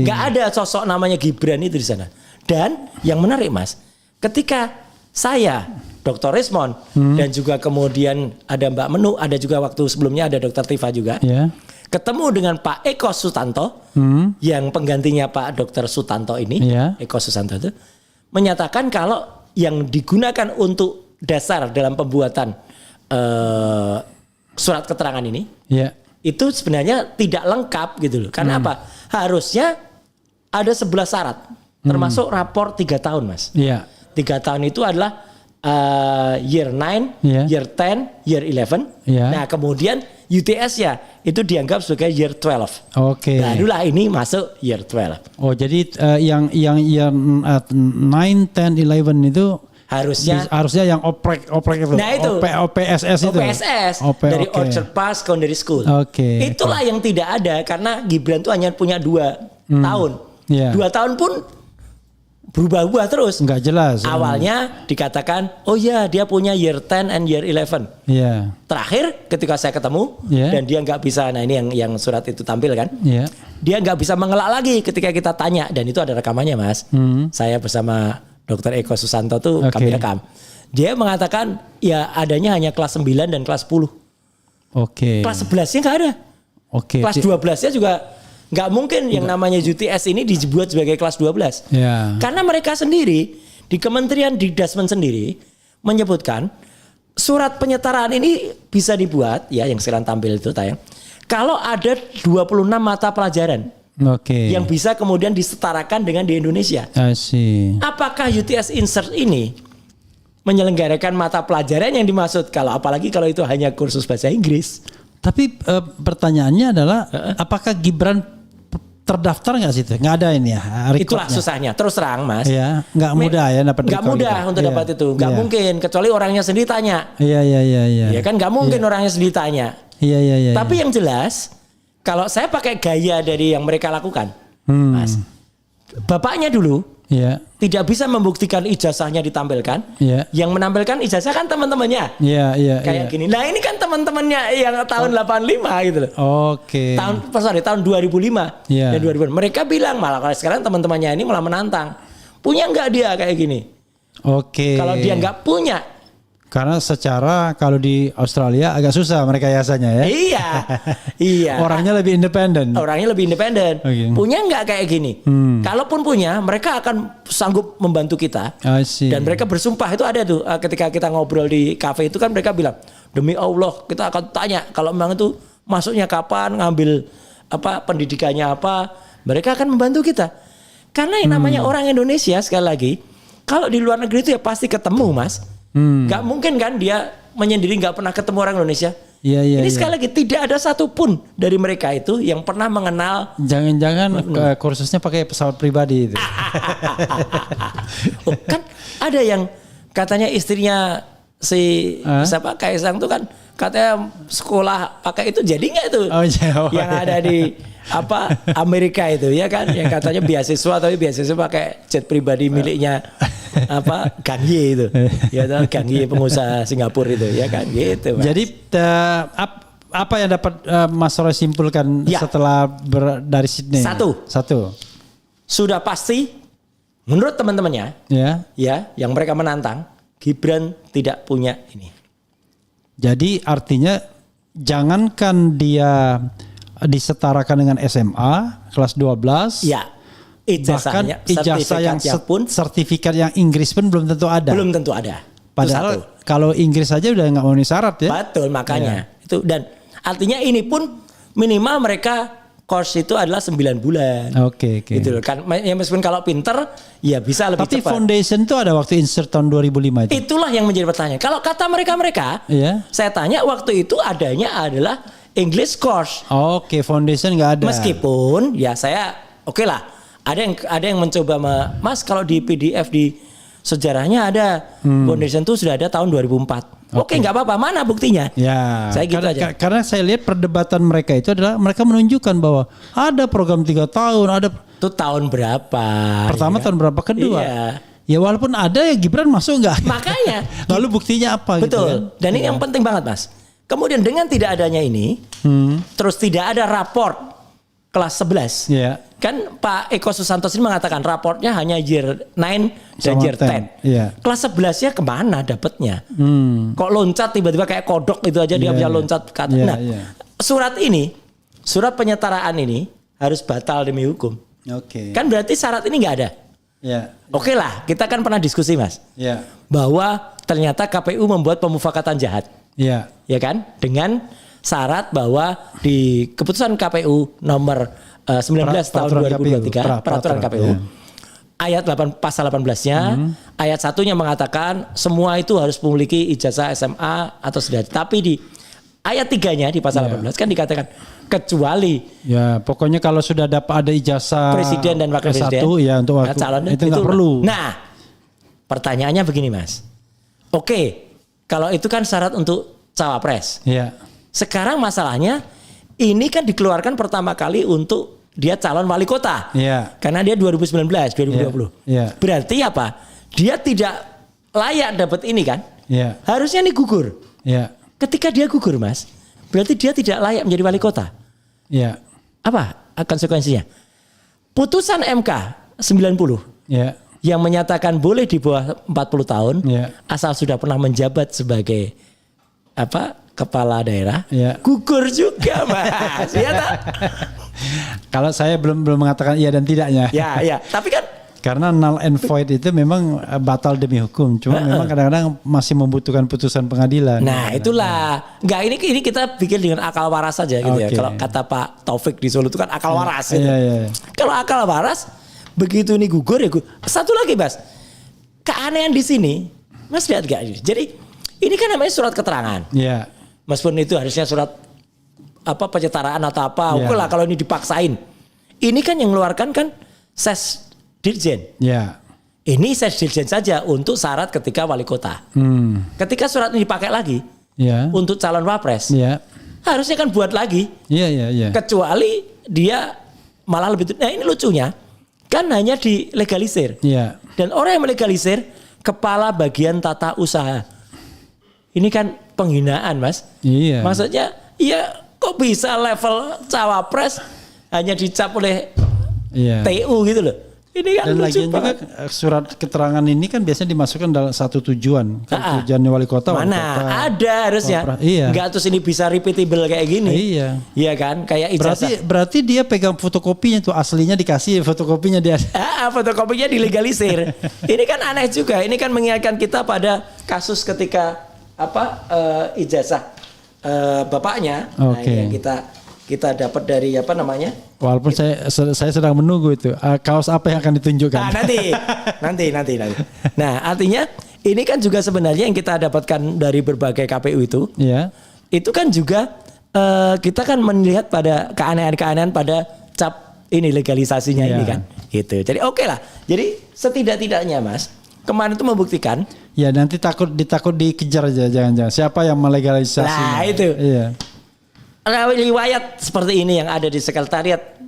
nggak ada sosok namanya Gibran itu di sana. Dan yang menarik Mas, ketika saya, Dr. Rismon dan juga kemudian ada Mbak Menu, ada juga waktu sebelumnya ada Dr. Tifa juga, ketemu dengan Pak Eko Sutanto, yang penggantinya Pak Dr. Sutanto ini, Eko Sutanto itu menyatakan kalau yang digunakan untuk dasar dalam pembuatan surat keterangan ini. Itu sebenarnya tidak lengkap gitu loh. Karena apa? Harusnya ada 11 syarat. Termasuk rapor 3 tahun Mas. 3 tahun itu adalah year 9, year 10, year 11. Nah kemudian UTS ya itu dianggap sebagai year 12. Barulah ini masuk year 12. Oh jadi yang year 9, 10, 11 itu harusnya yang oprek itu. Nah itu OPSS itu. OPSS dari Orchard Park Secondary School. Itulah yang tidak ada karena Gibran tuh hanya punya 2 tahun. 2 tahun pun berubah-ubah terus. Enggak jelas. Awalnya dikatakan, oh ya dia punya year 10 and year 11. Terakhir ketika saya ketemu dan dia nggak bisa, nah ini yang surat itu tampil kan. Dia nggak bisa mengelak lagi ketika kita tanya dan itu ada rekamannya Mas. Saya bersama Dr. Eko Susanto tuh kami rekam. Dia mengatakan ya adanya hanya kelas 9 dan kelas 10. Kelas 11-nya nggak ada. Kelas 12-nya juga nggak mungkin yang namanya UTS ini dibuat sebagai kelas 12. Karena mereka sendiri di Kementerian Dikdasmen sendiri menyebutkan surat penyetaraan ini bisa dibuat ya yang sekarang tampil itu tayang. Kalau ada 26 mata pelajaran. Yang bisa kemudian disetarakan dengan di Indonesia. Apakah UTS Insert ini menyelenggarakan mata pelajaran yang dimaksud? Apalagi kalau itu hanya kursus bahasa Inggris. Tapi pertanyaannya adalah apakah Gibran terdaftar nggak sih itu? Nggak ada ini ya. Itulah susahnya. Terus terang Mas. Nggak mudah ya dapat. Nggak mudah untuk dapat itu. Nggak mungkin kecuali orangnya sendiri tanya. Ya kan nggak mungkin orangnya sendiri tanya. Tapi yang jelas. Kalau saya pakai gaya dari yang mereka lakukan, Mas, bapaknya dulu tidak bisa membuktikan ijazahnya ditampilkan. Yang menampilkan ijazah kan teman-temannya. Kayak gini. Nah ini kan teman-temannya yang tahun 85 gitu loh. Tahun 2005 dan 2000. Mereka bilang malah kalau sekarang teman-temannya ini malah menantang. Punya nggak dia kayak gini? Kalau dia nggak punya. Karena secara kalau di Australia agak susah mereka yasannya ya. Iya. Orangnya lebih independen. Punya nggak kayak gini? Kalaupun punya, mereka akan sanggup membantu kita. Dan mereka bersumpah itu ada tuh ketika kita ngobrol di kafe itu kan mereka bilang demi Allah kita akan tanya kalau memang itu masuknya kapan, ngambil pendidikannya apa, mereka akan membantu kita. Karena yang namanya orang Indonesia sekali lagi, kalau di luar negeri itu ya pasti ketemu, Mas. Gak mungkin kan dia menyendiri gak pernah ketemu orang Indonesia. Ini sekali lagi tidak ada satupun dari mereka itu yang pernah mengenal. Jangan-jangan kursusnya pakai pesawat pribadi itu. Kan ada yang katanya istrinya si siapa Kaisang tuh kan katanya sekolah pakai itu, jadi nggak itu yang ada di Amerika itu ya kan, yang katanya beasiswa tapi beasiswa pakai jet pribadi miliknya Kang Ye itu ya, Kang Ye pengusaha Singapura itu ya kan gitu, Mas. Jadi apa yang dapat Mas Roy simpulkan setelah dari Sydney? Satu sudah pasti menurut teman-temannya ya yang mereka menantang, Gibran tidak punya ini. Jadi artinya jangankan dia disetarakan dengan SMA kelas 12. Ya. Bahkan ijazah yang sertifikat yang Inggris pun belum tentu ada. Belum tentu ada. Padahal kalau Inggris saja udah nggak memenuhi syarat ya. Betul, makanya itu, dan artinya ini pun minimal mereka course itu adalah 9 bulan. Oke. Gitu loh kan. Ya meskipun kalau pinter ya bisa lebih cepat. Tapi foundation itu ada waktu insert tahun 2005 itu. Itulah yang menjadi pertanyaan. Kalau kata mereka, saya tanya waktu itu adanya adalah English course. Oke, foundation nggak ada. Meskipun ya saya oke lah. Ada yang mencoba Mas, kalau di PDF di sejarahnya ada foundation itu sudah ada tahun 2004. Oke, nggak apa-apa. Mana buktinya? Ya. Saya gitu aja. Karena saya lihat perdebatan mereka itu adalah mereka menunjukkan bahwa ada program 3 tahun, ada. Itu tahun berapa? Pertama tahun berapa? Kedua. Iya. Ya walaupun ada ya Gibran masuk nggak? Makanya. Lalu buktinya apa? Betul. Gitu kan? Dan ini yang penting banget, Mas. Kemudian dengan tidak adanya ini, terus tidak ada raport kelas 11. Yeah. Kan Pak Eko Susantos ini mengatakan raportnya hanya year 9 dan year 10. Yeah. Kelas 11-nya kemana dapatnya? Kok loncat tiba-tiba kayak kodok itu aja dia bisa loncat ke atas. Surat ini, surat penyetaraan ini harus batal demi hukum. Kan berarti syarat ini nggak ada. Oke lah, kita kan pernah diskusi, Mas. Bahwa ternyata KPU membuat pemufakatan jahat. Ya kan? Dengan syarat bahwa di keputusan KPU nomor 19 tahun 2023 peraturan KPU ayat 8 pasal 18-nya ayat 1-nya mengatakan semua itu harus memiliki ijazah SMA atau sederajat. Tapi di ayat 3-nya di pasal 18 kan dikatakan kecuali pokoknya kalau sudah dapat ada ijazah presiden dan wakil presiden untuk calon itu nggak perlu. Nah, pertanyaannya begini, Mas. Oke, kalau itu kan syarat untuk cawapres. Sekarang masalahnya ini kan dikeluarkan pertama kali untuk dia calon wali kota. Karena dia 2019, 2020. Berarti apa? Dia tidak layak dapat ini kan? Harusnya ini gugur. Ketika dia gugur, Mas, berarti dia tidak layak menjadi wali kota. Apa konsekuensinya? Putusan MK 90 yang menyatakan boleh di bawah 40 tahun asal sudah pernah menjabat sebagai kepala daerah, gugur juga, Mas. Kalau saya belum mengatakan iya dan tidaknya. Tapi kan karena null and void itu memang batal demi hukum. Cuma memang kadang-kadang masih membutuhkan putusan pengadilan. Nah, itulah. Enggak, ini kita pikir dengan akal waras saja gitu ya. Kalau kata Pak Taufik di Solo itu kan akal waras gitu. Kalau akal waras begitu ini gugur ya. Satu lagi, Mas. Keanehan di sini, Mas lihat gak? Jadi ini kan namanya surat keterangan. Meskipun itu harusnya surat penyetaraan atau apa. Oke lah kalau ini dipaksain. Ini kan yang mengeluarkan kan ses dirjen. Ini ses dirjen saja untuk syarat ketika wali kota. Ketika surat ini dipakai lagi untuk calon wapres, harusnya kan buat lagi. Kecuali dia malah lebih. Nah ini lucunya kan hanya dilegalisir. Dan orang yang melegalisir kepala bagian tata usaha. Ini kan penghinaan, Mas. Maksudnya, kok bisa level cawapres hanya dicap oleh TU gitu loh. Ini kan dan lucu lagian juga surat keterangan ini kan biasanya dimasukkan dalam satu tujuan. Tujuan wali kota. Mana ada harusnya. Enggak terus ini bisa repeatable kayak gini. Iya kan? Kayak ijazah. Berarti dia pegang fotokopinya tuh, aslinya dikasih, fotokopinya dia. Fotokopinya dilegalisir. Ini kan aneh juga. Ini kan mengingatkan kita pada kasus ketika ijazah bapaknya yang kita dapat dari Walaupun saya sedang menunggu itu kaos apa yang akan ditunjukkan. Nah, nanti. Nah, artinya ini kan juga sebenarnya yang kita dapatkan dari berbagai KPU itu. Ya. Itu kan juga kita kan melihat pada keanehan-keanehan pada cap ini legalisasinya ini kan. Gitu. Jadi oke lah. Jadi setidak-tidaknya Mas, kemarin itu membuktikan. Ya nanti takut dikejar aja jangan-jangan. Siapa yang melegalisasi? Nah itu. Iya. Riwayat seperti ini yang ada di sekretariat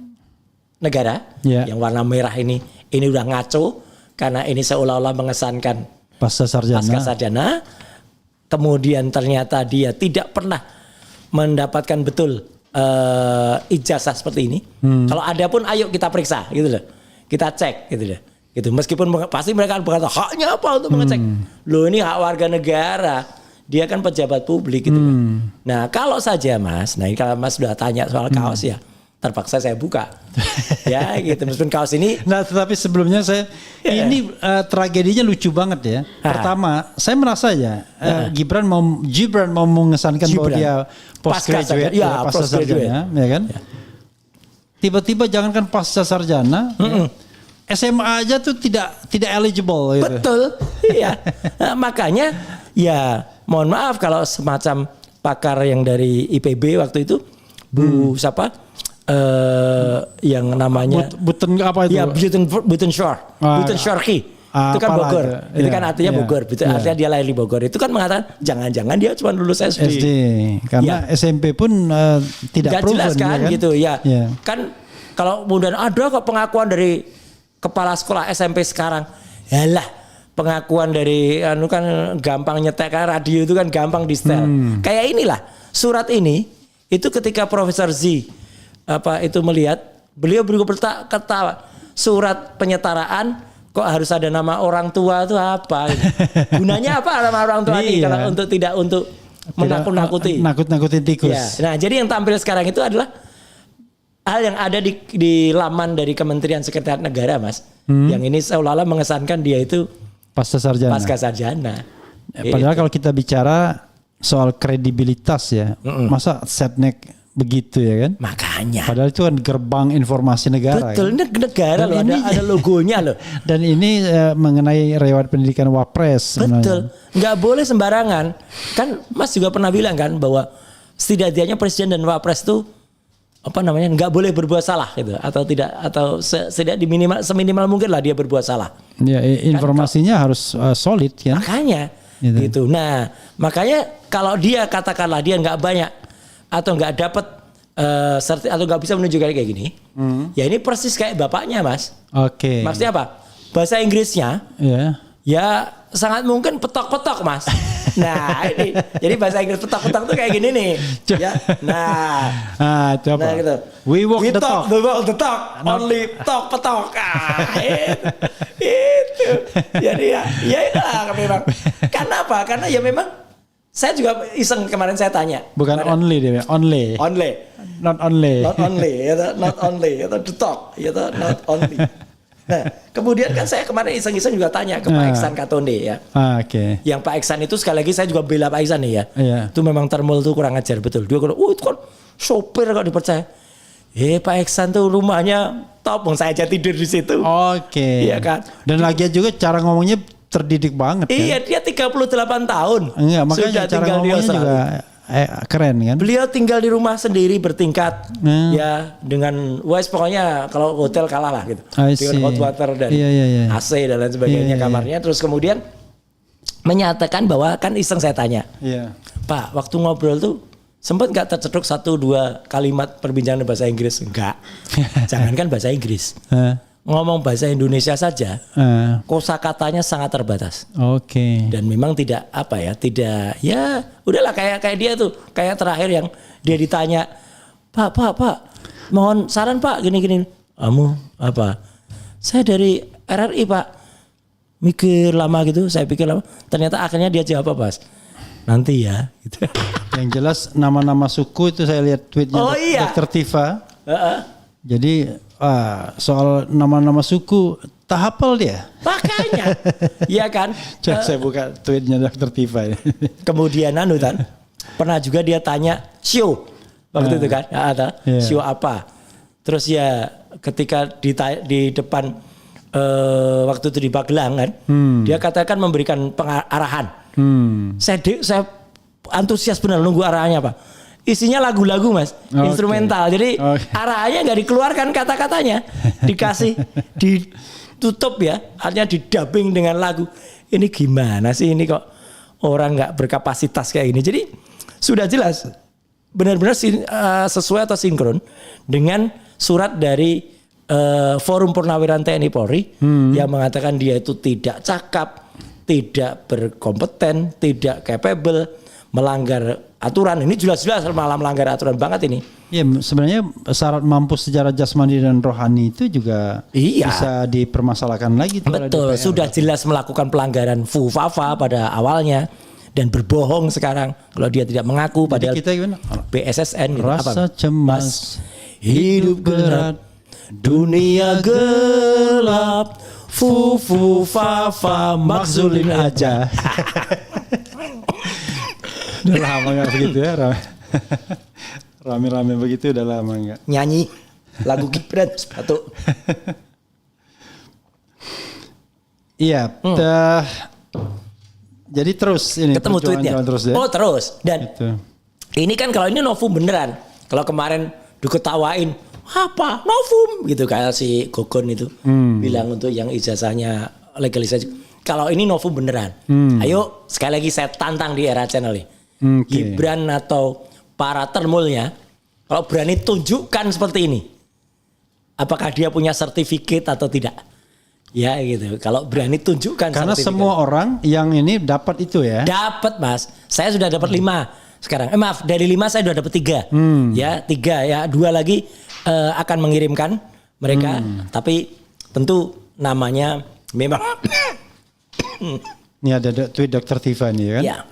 negara yang warna merah ini udah ngaco karena ini seolah-olah mengesankan pasca sarjana. Kemudian ternyata dia tidak pernah mendapatkan betul ijazah seperti ini. Kalau ada pun ayo kita periksa gitu loh. Kita cek gitu loh. Gitu. Meskipun pasti mereka akan berkata haknya apa untuk mengecek. Loh ini hak warga negara. Dia kan pejabat publik gitu. Nah kalau saja Mas, nah ini kalau Mas sudah tanya soal kaos ya, terpaksa saya buka. Ya gitu, meskipun kaos ini. Nah tetapi sebelumnya ini tragedinya lucu banget ya. Pertama, saya merasa ya Gibran mau mengesankan bahwa dia postgraduate, pasca sarjana, ya kan? Ya. Tiba-tiba jangankan pasca sarjana. SMA aja tuh tidak eligible gitu. Betul. Iya. Nah, makanya ya mohon maaf kalau semacam pakar yang dari IPB waktu itu siapa yang namanya Buten apa itu? Ya Buten Shorki. Itu kan Bogor. Itu kan artinya Bogor. Artinya dia lahir di Bogor. Itu kan mengatakan jangan-jangan dia cuma lulus SD. Karena SMP pun tidak proven. Jelas kan, kan? gitu ya. Kan kalau kemudian ada kok pengakuan dari kepala sekolah SMP sekarang, yalah pengakuan dari kan gampang nyetek kan, radio itu kan gampang di setel. Kayak inilah surat ini itu ketika Profesor Z itu melihat, beliau ketawa surat penyetaraan kok harus ada nama orang tua itu apa? Gunanya apa nama orang tua ini kalau untuk menakut-nakuti. Nakut-nakutin tikus. Ya. Nah jadi yang tampil sekarang itu adalah hal yang ada di laman dari Kementerian Sekretariat Negara Mas. Yang ini seolah-olah mengesankan dia itu pasca sarjana. Padahal kalau kita bicara soal kredibilitas ya, masa Setnek begitu ya kan? Makanya. Padahal itu kan gerbang informasi negara. Betul, kan? Negara loh, ada logonya loh. Dan ini mengenai riwayat pendidikan Wapres. Betul, nggak boleh sembarangan. Kan Mas juga pernah bilang kan bahwa setidaknya Presiden dan Wapres itu nggak boleh berbuat salah gitu atau seminimal mungkin lah dia berbuat salah. Ya, informasinya kan, harus solid kan. Makanya gitu. Nah, makanya kalau dia katakanlah dia nggak banyak atau nggak dapat atau nggak bisa menunjukkan kayak gini, ya ini persis kayak bapaknya Mas. Oke. Maksudnya apa? Bahasa Inggrisnya, ya sangat mungkin petok-petok Mas. Nah ini, jadi bahasa Inggris petok-petok tuh kayak gini nih. Ya. Nah gitu. We walk the talk. The talk. Only talk petok. Itu. Jadi ya itulah memang. Karena apa? Karena ya memang saya juga iseng kemarin saya tanya. Bukan only dia, only. Not only. Not only. Itu the talk. Itu not only. Nah, kemudian kan saya kemarin iseng-iseng juga tanya ke Pak Iksan Katonde ya. Oke. Yang Pak Iksan itu sekali lagi saya juga bela Pak Iksan nih ya. Itu memang termul tuh kurang ajar betul. Dia bilang, itu kan sopir kok dipercaya. Pak Iksan tuh rumahnya top, saya aja tidur di situ. Oke. Iya kan. Dan lagi juga cara ngomongnya terdidik banget kan. Iya, dia 38 tahun. Enggak, makanya cara ngomongnya juga keren kan. Beliau tinggal di rumah sendiri bertingkat ya dengan pokoknya kalau hotel kalah lah gitu. Dengan hot water dan AC dan lain sebagainya kamarnya. Terus kemudian menyatakan bahwa kan iseng saya tanya. Pak, waktu ngobrol tuh sempat nggak tercetuk 1-2 kalimat perbincangan bahasa Inggris? Enggak. Jangankan bahasa Inggris. Ngomong bahasa Indonesia saja, kosakatanya sangat terbatas. Dan memang tidak ya udahlah kayak dia tuh, kayak terakhir yang dia ditanya, Pak, mohon saran Pak, gini. Kamu apa? Saya dari RRI Pak. Mikir lama gitu, saya pikir lama. Ternyata akhirnya dia jawab apa, Mas? Nanti ya. Gitu. Yang jelas nama-nama suku itu saya lihat tweetnya Dr. Tifa. Jadi soal nama-nama suku tak hafal dia. Makanya. Iya kan? Coba saya buka tweetnya Dr. Tifa. Kemudian pernah juga dia tanya Sio waktu itu kan. Sio apa? Terus ya ketika di depan waktu itu di Magelang kan, dia katakan memberikan arahan. Saya antusias benar nunggu arahannya apa. Isinya lagu-lagu Mas, instrumental. Jadi arahannya nggak dikeluarkan kata-katanya, dikasih ditutup ya, artinya didubbing dengan lagu. Ini gimana sih ini kok orang nggak berkapasitas kayak gini. Jadi sudah jelas benar-benar sesuai atau sinkron dengan surat dari Forum Purnawiran TNI Polri yang mengatakan dia itu tidak cakap, tidak berkompeten, tidak capable, melanggar aturan. Ini jelas-jelas malah melanggar aturan banget ini. Ya sebenarnya syarat mampu secara jasmani dan rohani itu juga bisa dipermasalahkan lagi. Betul, sudah jelas melakukan pelanggaran FUFAFA pada awalnya dan berbohong sekarang kalau dia tidak mengaku. Padahal kita gimana? BSSN gitu. Rasa cemas, hidup berat, dunia gelap, FUFAFA makzulin aja. Udah lama gak begitu ya, rame-rame begitu udah lama gak nyanyi lagu Gibran sepatu. Iya, jadi terus ini ketemu tweetnya terus ya? Terus dan gitu. Ini kan kalau ini novum beneran, kalau kemarin diketawain apa novum gitu kayak si Gogon itu bilang untuk yang ijazahnya legalisasi. Kalau ini novum beneran, ayo sekali lagi saya tantang di Era Channel nih. Gibran atau para termulnya kalau berani tunjukkan seperti ini, apakah dia punya sertifikat atau tidak? Ya gitu. Kalau berani tunjukkan. Karena semua orang yang ini dapat itu ya. Dapat Mas. Saya sudah dapat 5 sekarang. Maaf, dari 5 saya sudah dapat 3. Ya 3 ya 2 lagi akan mengirimkan mereka. Tapi tentu namanya memang. Ini ada tweet Dr. Tifa nih kan. Ya.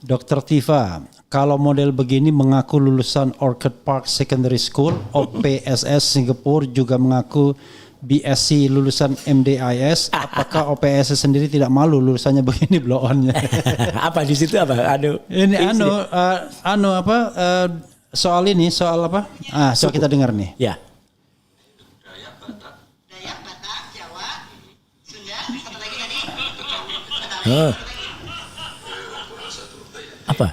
Dr. Tifa, kalau model begini mengaku lulusan Orchid Park Secondary School, OPSS Singapura juga mengaku BSc lulusan MDIS, apakah OPSS sendiri tidak malu lulusannya begini blow-onnya? Apa di situ apa? Ini soal ini soal apa? Soal kita dengar nih. Ya. Dayak, Batak, Jawa, Sunda, satu lagi tadi. Apa?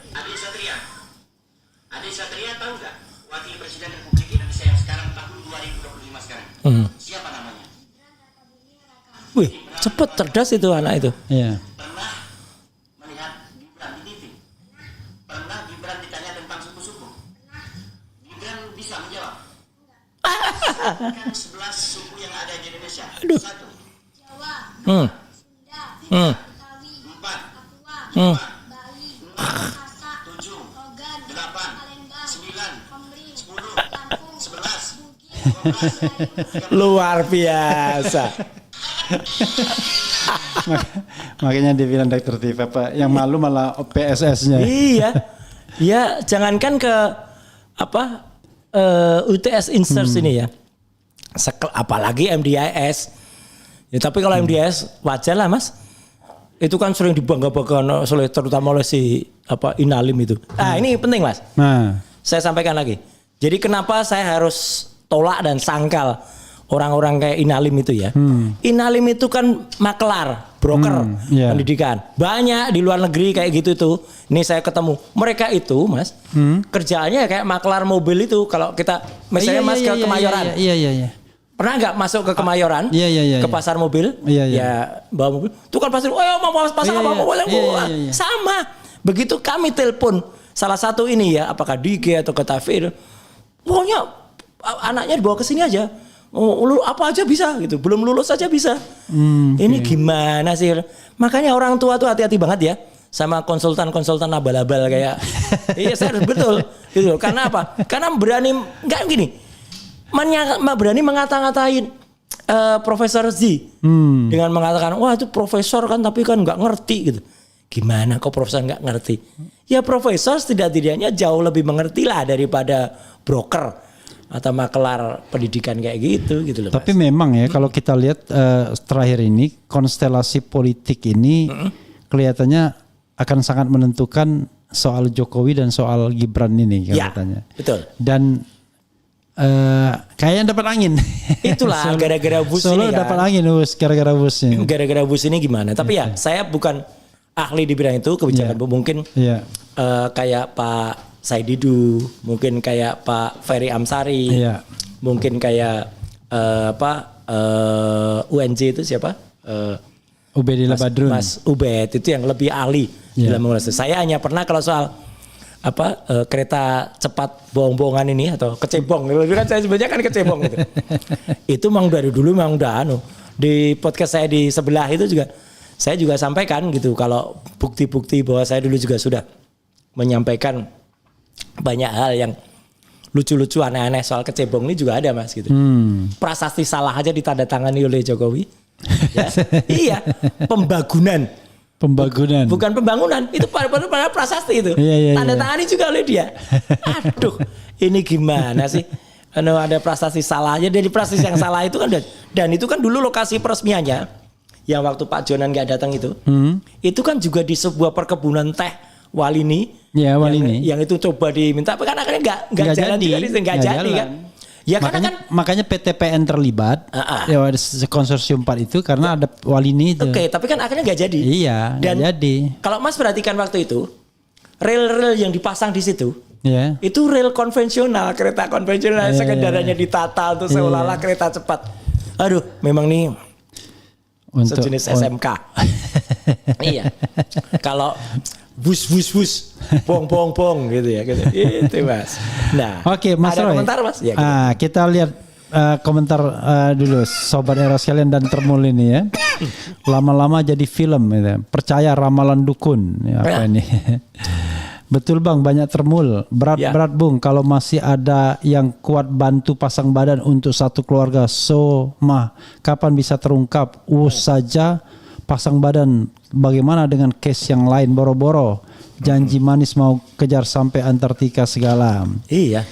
Ade Satria tahu nggak Wakil Presiden Republik Indonesia yang sekarang tahun 2025 sekarang? Siapa namanya? Wih, cepet cerdas itu anak itu. Iya. Pernah melihat Gibran di TV? Pernah Gibran ditanya tentang suku-suku? Gibran bisa menjawab. Kan 11 suku yang ada di Indonesia. 1. Jawa. 3. Betawi. 4. Luar biasa. Makanya dibilang Dr. Tifa Pak, yang malu malah PSS-nya. Iya. Ya, jangankan ke UTS Insert ini ya. Apalagi MDIS. Ya tapi kalau MDIS wajar lah Mas. Itu kan sering dibangga-banggakan terutama oleh si Inalim itu. Ini penting Mas. Saya sampaikan lagi. Jadi kenapa saya harus tolak dan sangkal orang-orang kayak Inalim itu ya. Inalim itu kan makelar, broker pendidikan. Banyak di luar negeri kayak gitu tuh. Ini saya ketemu. Mereka itu Mas, kerjaannya kayak makelar mobil itu. Kalau kita misalnya Mas ke Kemayoran. Iya. Pernah nggak masuk ke Kemayoran? Ke pasar mobil? Ya bawa mobil. Itu kan pasti, mau pasang apa mobil? Sama. Begitu kami telepon salah satu ini ya, apakah DG atau Ketafir. Pokoknya anaknya dibawa ke sini aja. Apa aja bisa gitu. Belum lulus aja bisa. Ini gimana sih? Makanya orang tua tuh hati-hati banget ya sama konsultan-konsultan abal-abal kayak. Iya, saya betul. Gitu. Karena apa? Karena berani enggak gini. Berani mengata-ngatain Profesor Z dengan mengatakan, wah itu profesor kan tapi kan nggak ngerti gitu. Gimana kok profesor nggak ngerti? Ya profesor setidaknya jauh lebih mengerti lah daripada broker atau makelar pendidikan kayak gitu loh. Tapi memang ya kalau kita lihat terakhir ini konstelasi politik ini kelihatannya akan sangat menentukan soal Jokowi dan soal Gibran ini kelihatannya. Ya, betul. Dan Kayaknya dapat angin. Itulah gara-gara bus Solo ini kan. dapat angin gara-gara busnya. Gara-gara bus ini gimana? Tapi ya saya bukan ahli di bidang itu kebijakan mungkin kayak Pak Said Didu, mungkin kayak Pak Ferry Amsari, mungkin kayak UNJ itu siapa? Ubedillah Badrun. Mas Ubed itu yang lebih ahli dalam mengulas. Saya hanya pernah kalau soal kereta cepat bohong-bohongan ini atau kecebong, kan saya sebutnya kan kecebong gitu. Itu memang dari dulu memang udah di podcast saya di sebelah itu juga saya juga sampaikan gitu kalau bukti-bukti bahwa saya dulu juga sudah menyampaikan banyak hal yang lucu-lucu aneh-aneh soal kecebong ini juga ada Mas gitu. Prasasti salah aja ditandatangani oleh Jokowi. Ya. Iya, pembangunan. Bukan pembangunan, itu pada prasasti itu. Tandatangani juga oleh dia. Aduh, ini gimana sih? Ada prasasti salah aja, dari prasasti yang salah itu kan dan itu kan dulu lokasi peresmiannya yang waktu Pak Jonan nggak datang itu. Itu kan juga di sebuah perkebunan teh Walini. Ya, Walini. Yang itu coba diminta, tapi kan akhirnya nggak jalan juga, nggak jadi kan. Ya makanya PTPN terlibat ya konsorsium 4 itu karena ada Walini itu. Oke, tapi kan akhirnya nggak jadi. Iya, nggak jadi. Kalau Mas perhatikan waktu itu, rel-rel yang dipasang di situ, itu rel konvensional, kereta konvensional, sekedarnya ditata untuk seolah-olah kereta cepat. Aduh, memang nih sejenis SMK. Iya. Kalau bus bong gitu ya gitu. Itu Mas. Nah, oke, Mas ada Roy. komentar Mas? Ya, gitu. Kita lihat komentar dulu Sobat Era sekalian dan Termul ini ya. Lama-lama jadi film gitu. Percaya ramalan dukun ya, apa ini. Betul Bang, banyak Termul. Berat Bung kalau masih ada yang kuat bantu pasang badan untuk satu keluarga. Kapan bisa terungkap? Saja pasang badan. Bagaimana dengan case yang lain boro-boro? Janji manis mau kejar sampai Antartika segala. Iya.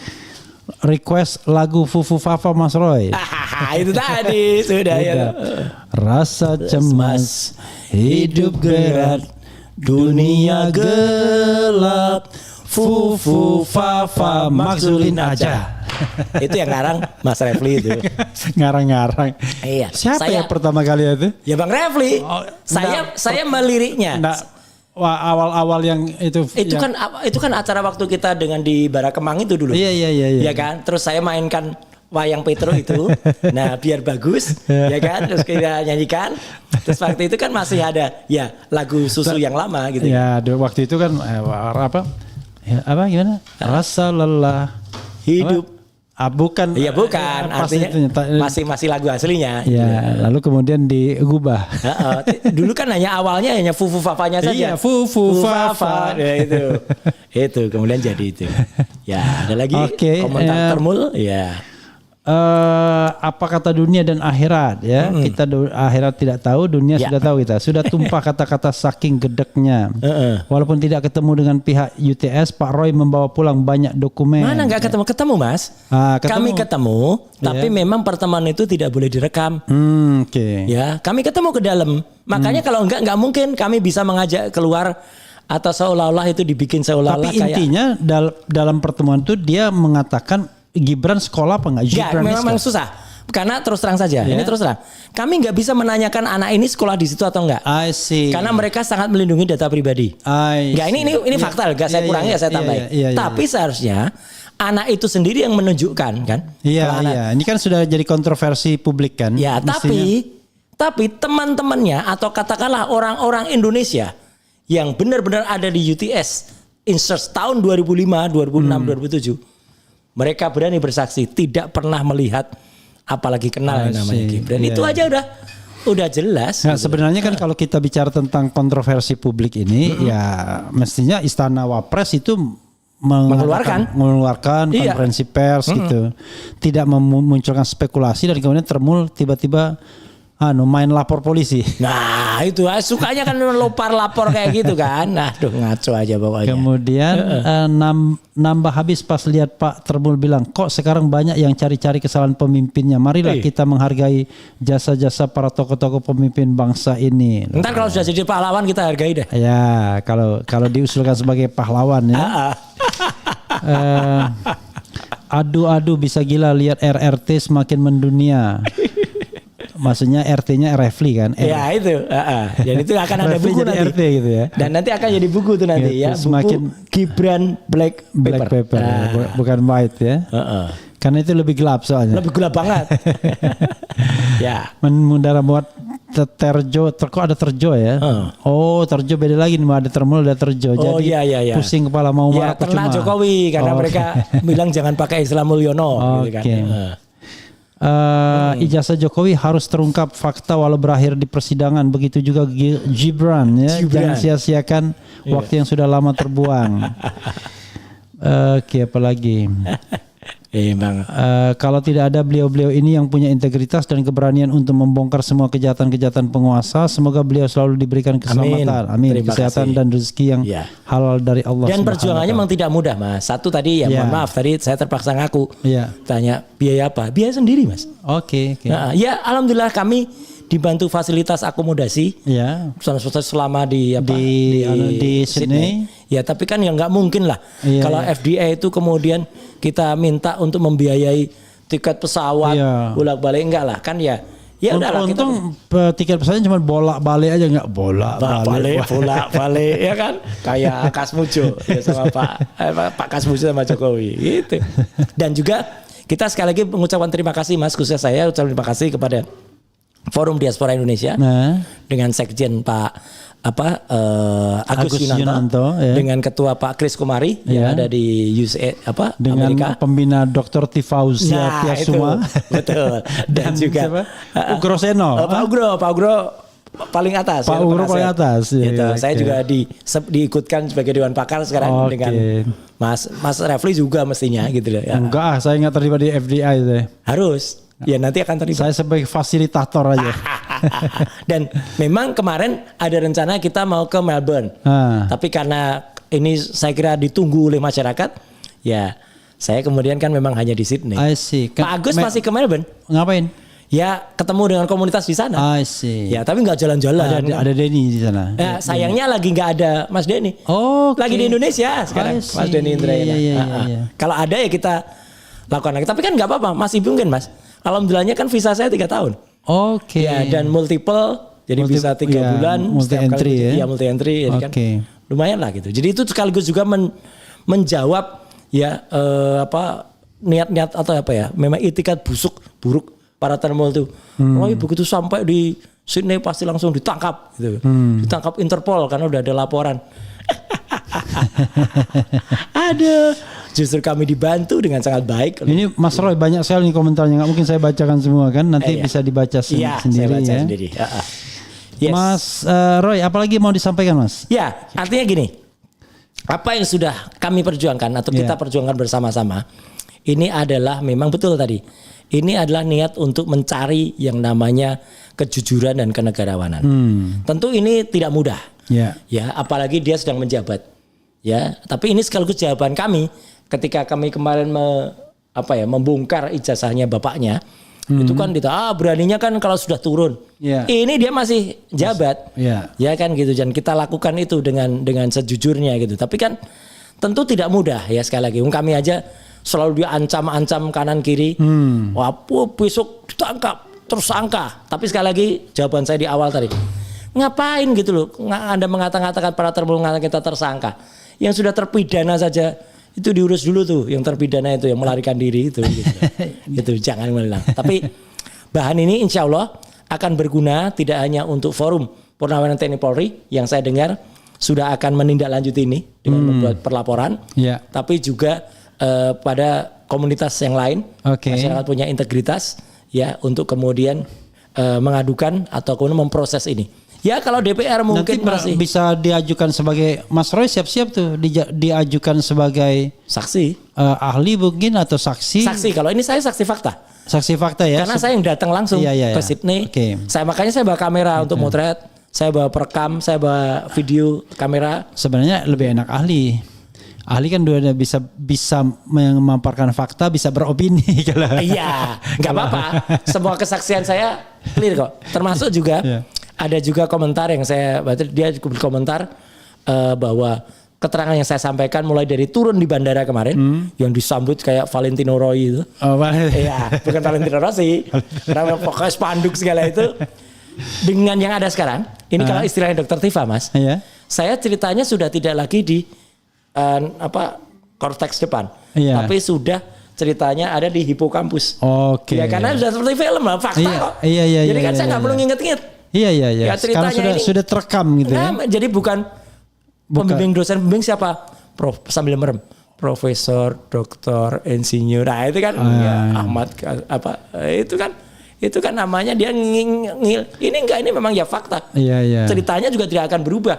Request lagu Fufu Fafa Mas Roy. Itu tadi sudah ya. Rasa cemas, hidup berat, dunia gelap. Fufu Fafa maksulin aja. Itu yang ngarang Mas Refli itu. Ngarang-ngarang. Iya. Siapa yang pertama kali itu? Ya Bang Refli. Saya meliriknya. Awal-awal yang itu. Itu kan acara waktu kita dengan di Barakemang itu dulu. Iya. Ya kan. Terus saya mainkan wayang Petro itu. Nah biar bagus. Ya kan. Terus kita nyanyikan. Terus waktu itu kan masih ada ya lagu Susu yang lama gitu. Ya waktu itu kan gimana? Rasa lelah hidup. Bukan. Iya bukan. Artinya masih lagu aslinya. Ya, lalu kemudian digubah. Dulu kan awalnya hanya Fufu Fafanya saja. Iya, Fufu Fafa. Ya, itu kemudian jadi itu. Ya, ada lagi komentar Termul. Ya. Apa kata dunia dan akhirat ya? Kita akhirat tidak tahu, dunia sudah tahu kita. Sudah tumpah kata-kata saking gedeknya. Walaupun tidak ketemu dengan pihak UTS, Pak Roy membawa pulang banyak dokumen. Mana nggak ketemu Mas? Kami ketemu, tapi memang pertemuan itu tidak boleh direkam. Ya, kami ketemu ke dalam. Makanya kalau nggak mungkin kami bisa mengajak keluar atau seolah-olah itu dibikin seolah-olah. Tapi intinya dalam pertemuan itu dia mengatakan Gibran sekolah apa enggak? Memang susah. Karena terus terang saja, ini terus terang. Kami nggak bisa menanyakan anak ini sekolah di situ atau enggak. I see. Karena mereka sangat melindungi data pribadi. Ini fakta, enggak saya kurangi saya tambahin. Tapi seharusnya anak itu sendiri yang menunjukkan kan. Iya. Ini kan sudah jadi kontroversi publik kan. Ya, tapi teman-temannya atau katakanlah orang-orang Indonesia yang benar-benar ada di UTS insert tahun 2005, 2006, 2007. Mereka berani bersaksi tidak pernah melihat apalagi kenal yang namanya Gibran. Itu aja udah jelas. Nah, sebenarnya kan kalau kita bicara tentang kontroversi publik ini ya mestinya Istana Wapres itu mengeluarkan konferensi pers gitu. Tidak memunculkan spekulasi dan kemudian Termul tiba-tiba main lapor polisi. Nah itu sukanya kan lapor kayak gitu kan. Nah ngaco aja pokoknya. Kemudian nambah habis pas lihat Pak Termul bilang kok sekarang banyak yang cari-cari kesalahan pemimpinnya. Marilah kita menghargai jasa-jasa para tokoh-tokoh pemimpin bangsa ini. Ntar kalau sudah jadi pahlawan kita hargai deh. Ya kalau diusulkan sebagai pahlawan ya. Aduh bisa gila lihat RRT semakin mendunia. Maksudnya RT-nya Refli kan? Ya itu. Dan itu akan ada buku nanti. RT gitu ya. Dan nanti akan jadi buku tuh nanti ya. Buku Gibran Black Paper. Bukan white ya. Karena itu lebih gelap soalnya. Lebih gelap banget. Ya. Mundara buat Terjo, kok ada Terjo ya? Oh, Terjo beda lagi nih, ada Termul, ada Terjo. Oh, jadi iya. pusing kepala mau marah ternak Jokowi karena mereka bilang jangan pakai istilah Mulyono. Gitu kan. Ijazah Jokowi harus terungkap fakta walau berakhir di persidangan. Begitu juga Gibran ya. Jangan sia-siakan waktu yang sudah lama terbuang. Oke, apa lagi? Kalau tidak ada beliau-beliau ini yang punya integritas dan keberanian untuk membongkar semua kejahatan-kejahatan penguasa, semoga beliau selalu diberikan keselamatan, amin, kesehatan dan rezeki yang halal dari Allah. Dan perjuangannya memang tidak mudah, Mas. Satu tadi mohon maaf tadi saya terpaksa ngaku. Tanya biaya apa? Biaya sendiri, Mas. Oke. Nah, ya alhamdulillah kami dibantu fasilitas akomodasi. Selama di Sydney. Ya, tapi kan ya nggak mungkin lah. Kalau FDA itu kemudian kita minta untuk membiayai tiket pesawat bolak-balik, enggak lah kan ya. Ya udahlah, untung tiket pesawatnya cuma bolak-balik aja, nggak bolak-balik ya kan. Kayak Kasmujo ya sama Pak Kasmujo sama Jokowi gitu. Dan juga kita sekali lagi mengucapkan terima kasih, Mas, khususnya saya ucapkan terima kasih kepada Forum Diaspora Indonesia dengan Sekjen Pak Agus Yunanto dengan Ketua Pak Kris Kumari yang ada di USA dengan Amerika, pembina Dr. Tifauzia Tiasuma, betul. Dan juga Ugro Seno, Pak Ugro paling atas. Pak Ugro paling atas. Gitu. Saya juga diikutkan sebagai Dewan Pakar sekarang dengan Mas Refli juga mestinya gitu ya. Enggak, saya nggak terlibat di FDI saya. Harus. Ya nanti akan terlibat. Saya sebagai fasilitator aja. Dan memang kemarin ada rencana kita mau ke Melbourne. Tapi karena ini saya kira ditunggu oleh masyarakat, ya saya kemudian kan memang hanya di Sydney. I see. Pak Agus masih ke Melbourne. Ngapain? Ya ketemu dengan komunitas di sana. I see. Ya tapi nggak jalan-jalan. Ada Denny di sana. Ya, sayangnya lagi nggak ada Mas Denny. Lagi di Indonesia sekarang. Mas Denny Indrayana. Kalau ada ya kita lakukan lagi. Tapi kan nggak apa-apa. Masih mungkin, Mas. Alhamdulillahnya kan visa saya 3 tahun. Ya, dan multiple, jadi bisa 3 bulan. Multi entry ya. Iya, multi entry. Kan lumayan lah gitu. Jadi itu sekaligus juga menjawab ya niat-niat atau apa ya. Memang itikat buruk para termul itu. Begitu sampai di Sydney pasti langsung ditangkap gitu. Ditangkap Interpol karena udah ada laporan. Aduh, justru kami dibantu dengan sangat baik. Ini Mas Roy banyak sekali nih komentarnya, nggak mungkin saya bacakan semua kan, nanti bisa dibaca sendiri saya baca ya. Sendiri. Yes. Mas Roy, apalagi mau disampaikan, Mas? Ya, artinya gini, apa yang sudah kami perjuangkan atau kita perjuangkan bersama-sama, ini adalah memang betul tadi. Ini adalah niat untuk mencari yang namanya kejujuran dan kenegarawanan. Tentu ini tidak mudah. Ya, apalagi dia sedang menjabat. Ya, tapi ini sekaligus jawaban kami ketika kami kemarin membongkar ijazahnya bapaknya. Itu kan beraninya kan kalau sudah turun. Ini dia masih jabat. Ya kan gitu, dan kita lakukan itu dengan sejujurnya gitu. Tapi kan tentu tidak mudah ya, sekali lagi. Kami aja selalu diancam-ancam kanan kiri. Wah, besok ditangkap, tersangka. Tapi sekali lagi jawaban saya di awal tadi. Ngapain gitu loh Anda mengatakan para termul kita tersangka. Yang sudah terpidana saja itu diurus dulu tuh, yang terpidana itu yang melarikan diri itu gitu. Itu jangan melilang. Tapi bahan ini insya Allah akan berguna tidak hanya untuk Forum Purnawenan TNI Polri yang saya dengar sudah akan menindaklanjuti ini dengan membuat perlaporan, tapi juga pada komunitas yang lain, masyarakat punya integritas ya untuk kemudian mengadukan atau kemudian memproses ini. Ya kalau DPR mungkin nanti bisa diajukan sebagai, Mas Roy siap-siap tuh diajukan sebagai saksi, ahli mungkin atau saksi. Saksi, kalau ini saya saksi fakta. Saksi fakta ya. Karena saya yang datang langsung ke Sydney. Makanya saya bawa kamera untuk motret, saya bawa perekam, saya bawa video kamera. Sebenarnya lebih enak ahli. Ahli kan udah bisa memaparkan fakta, bisa beropini kalau. Iya, nggak apa-apa. Semua kesaksian saya clear kok. Termasuk juga ada juga komentar yang saya baca, dia berkomentar bahwa keterangan yang saya sampaikan mulai dari turun di bandara kemarin yang disambut kayak Valentino Roy itu. Iya, bukan Valentino Rossi. Karena pokoknya spanduk segala itu. Dengan yang ada sekarang, ini kalau istilahnya Dr. Tifa, Mas. Saya ceritanya sudah tidak lagi di korteks depan. Tapi sudah ceritanya ada di hipokampus. Ya karena sudah seperti film lah, fakta kok. Jadi kan saya nggak perlu nginget-nginget. Iya. Karena sudah terekam gitu ya. Jadi bukan pembimbing dosen, pembimbing siapa? Sambil merem. Profesor, doktor, insinyur. Nah, itu kan Ahmad itu kan namanya dia ini memang ya fakta. Ceritanya juga tidak akan berubah.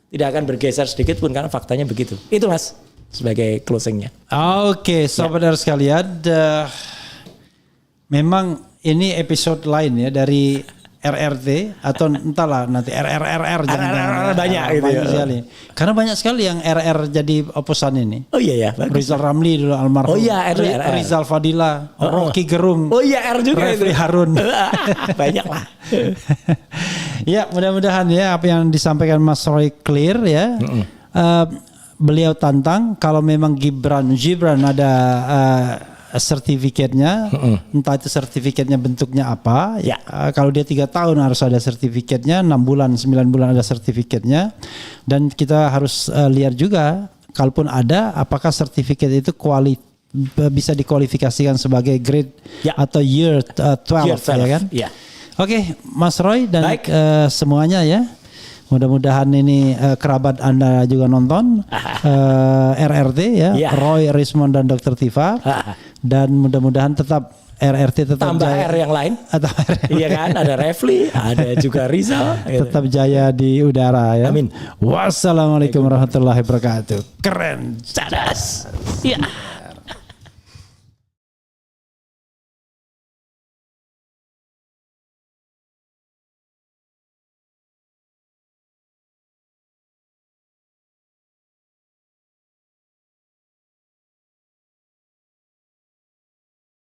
Tidak akan bergeser sedikit pun karena faktanya begitu. Itu Mas sebagai closingnya. Oke, sahabat sekalian, memang ini episode lain ya dari RRT atau entahlah nanti RR banyak gitu ya. Sekali. Karena banyak sekali yang RR jadi oposan ini. Oh iya ya. Rizal Ramli dulu almarhum. Oh iya RR. Rizal Fadila, Rocky Gerung. Oh iya R juga Refli Harun. Banyak lah. Ya mudah-mudahan ya apa yang disampaikan Mas Roy clear ya. Beliau tantang kalau memang Gibran ada sertifikatnya, entah itu sertifikatnya bentuknya apa. Kalau dia 3 tahun harus ada sertifikatnya, 6 bulan, 9 bulan ada sertifikatnya. Dan kita harus lihat juga, kalaupun ada, apakah sertifikat itu bisa dikualifikasikan sebagai grade atau year 12 ya kan? Oke, Mas Roy dan semuanya ya. Mudah-mudahan ini kerabat Anda juga nonton RRT ya, Roy, Rismond dan Dr. Tifa. Dan mudah-mudahan tetap RRT tetap tambah jaya. R yang lain. Iya kan, ada Refli, ada juga Rizal. Tetap jaya di udara ya. Amin. Wassalamualaikum warahmatullahi wabarakatuh. Keren. Cadas. Iya.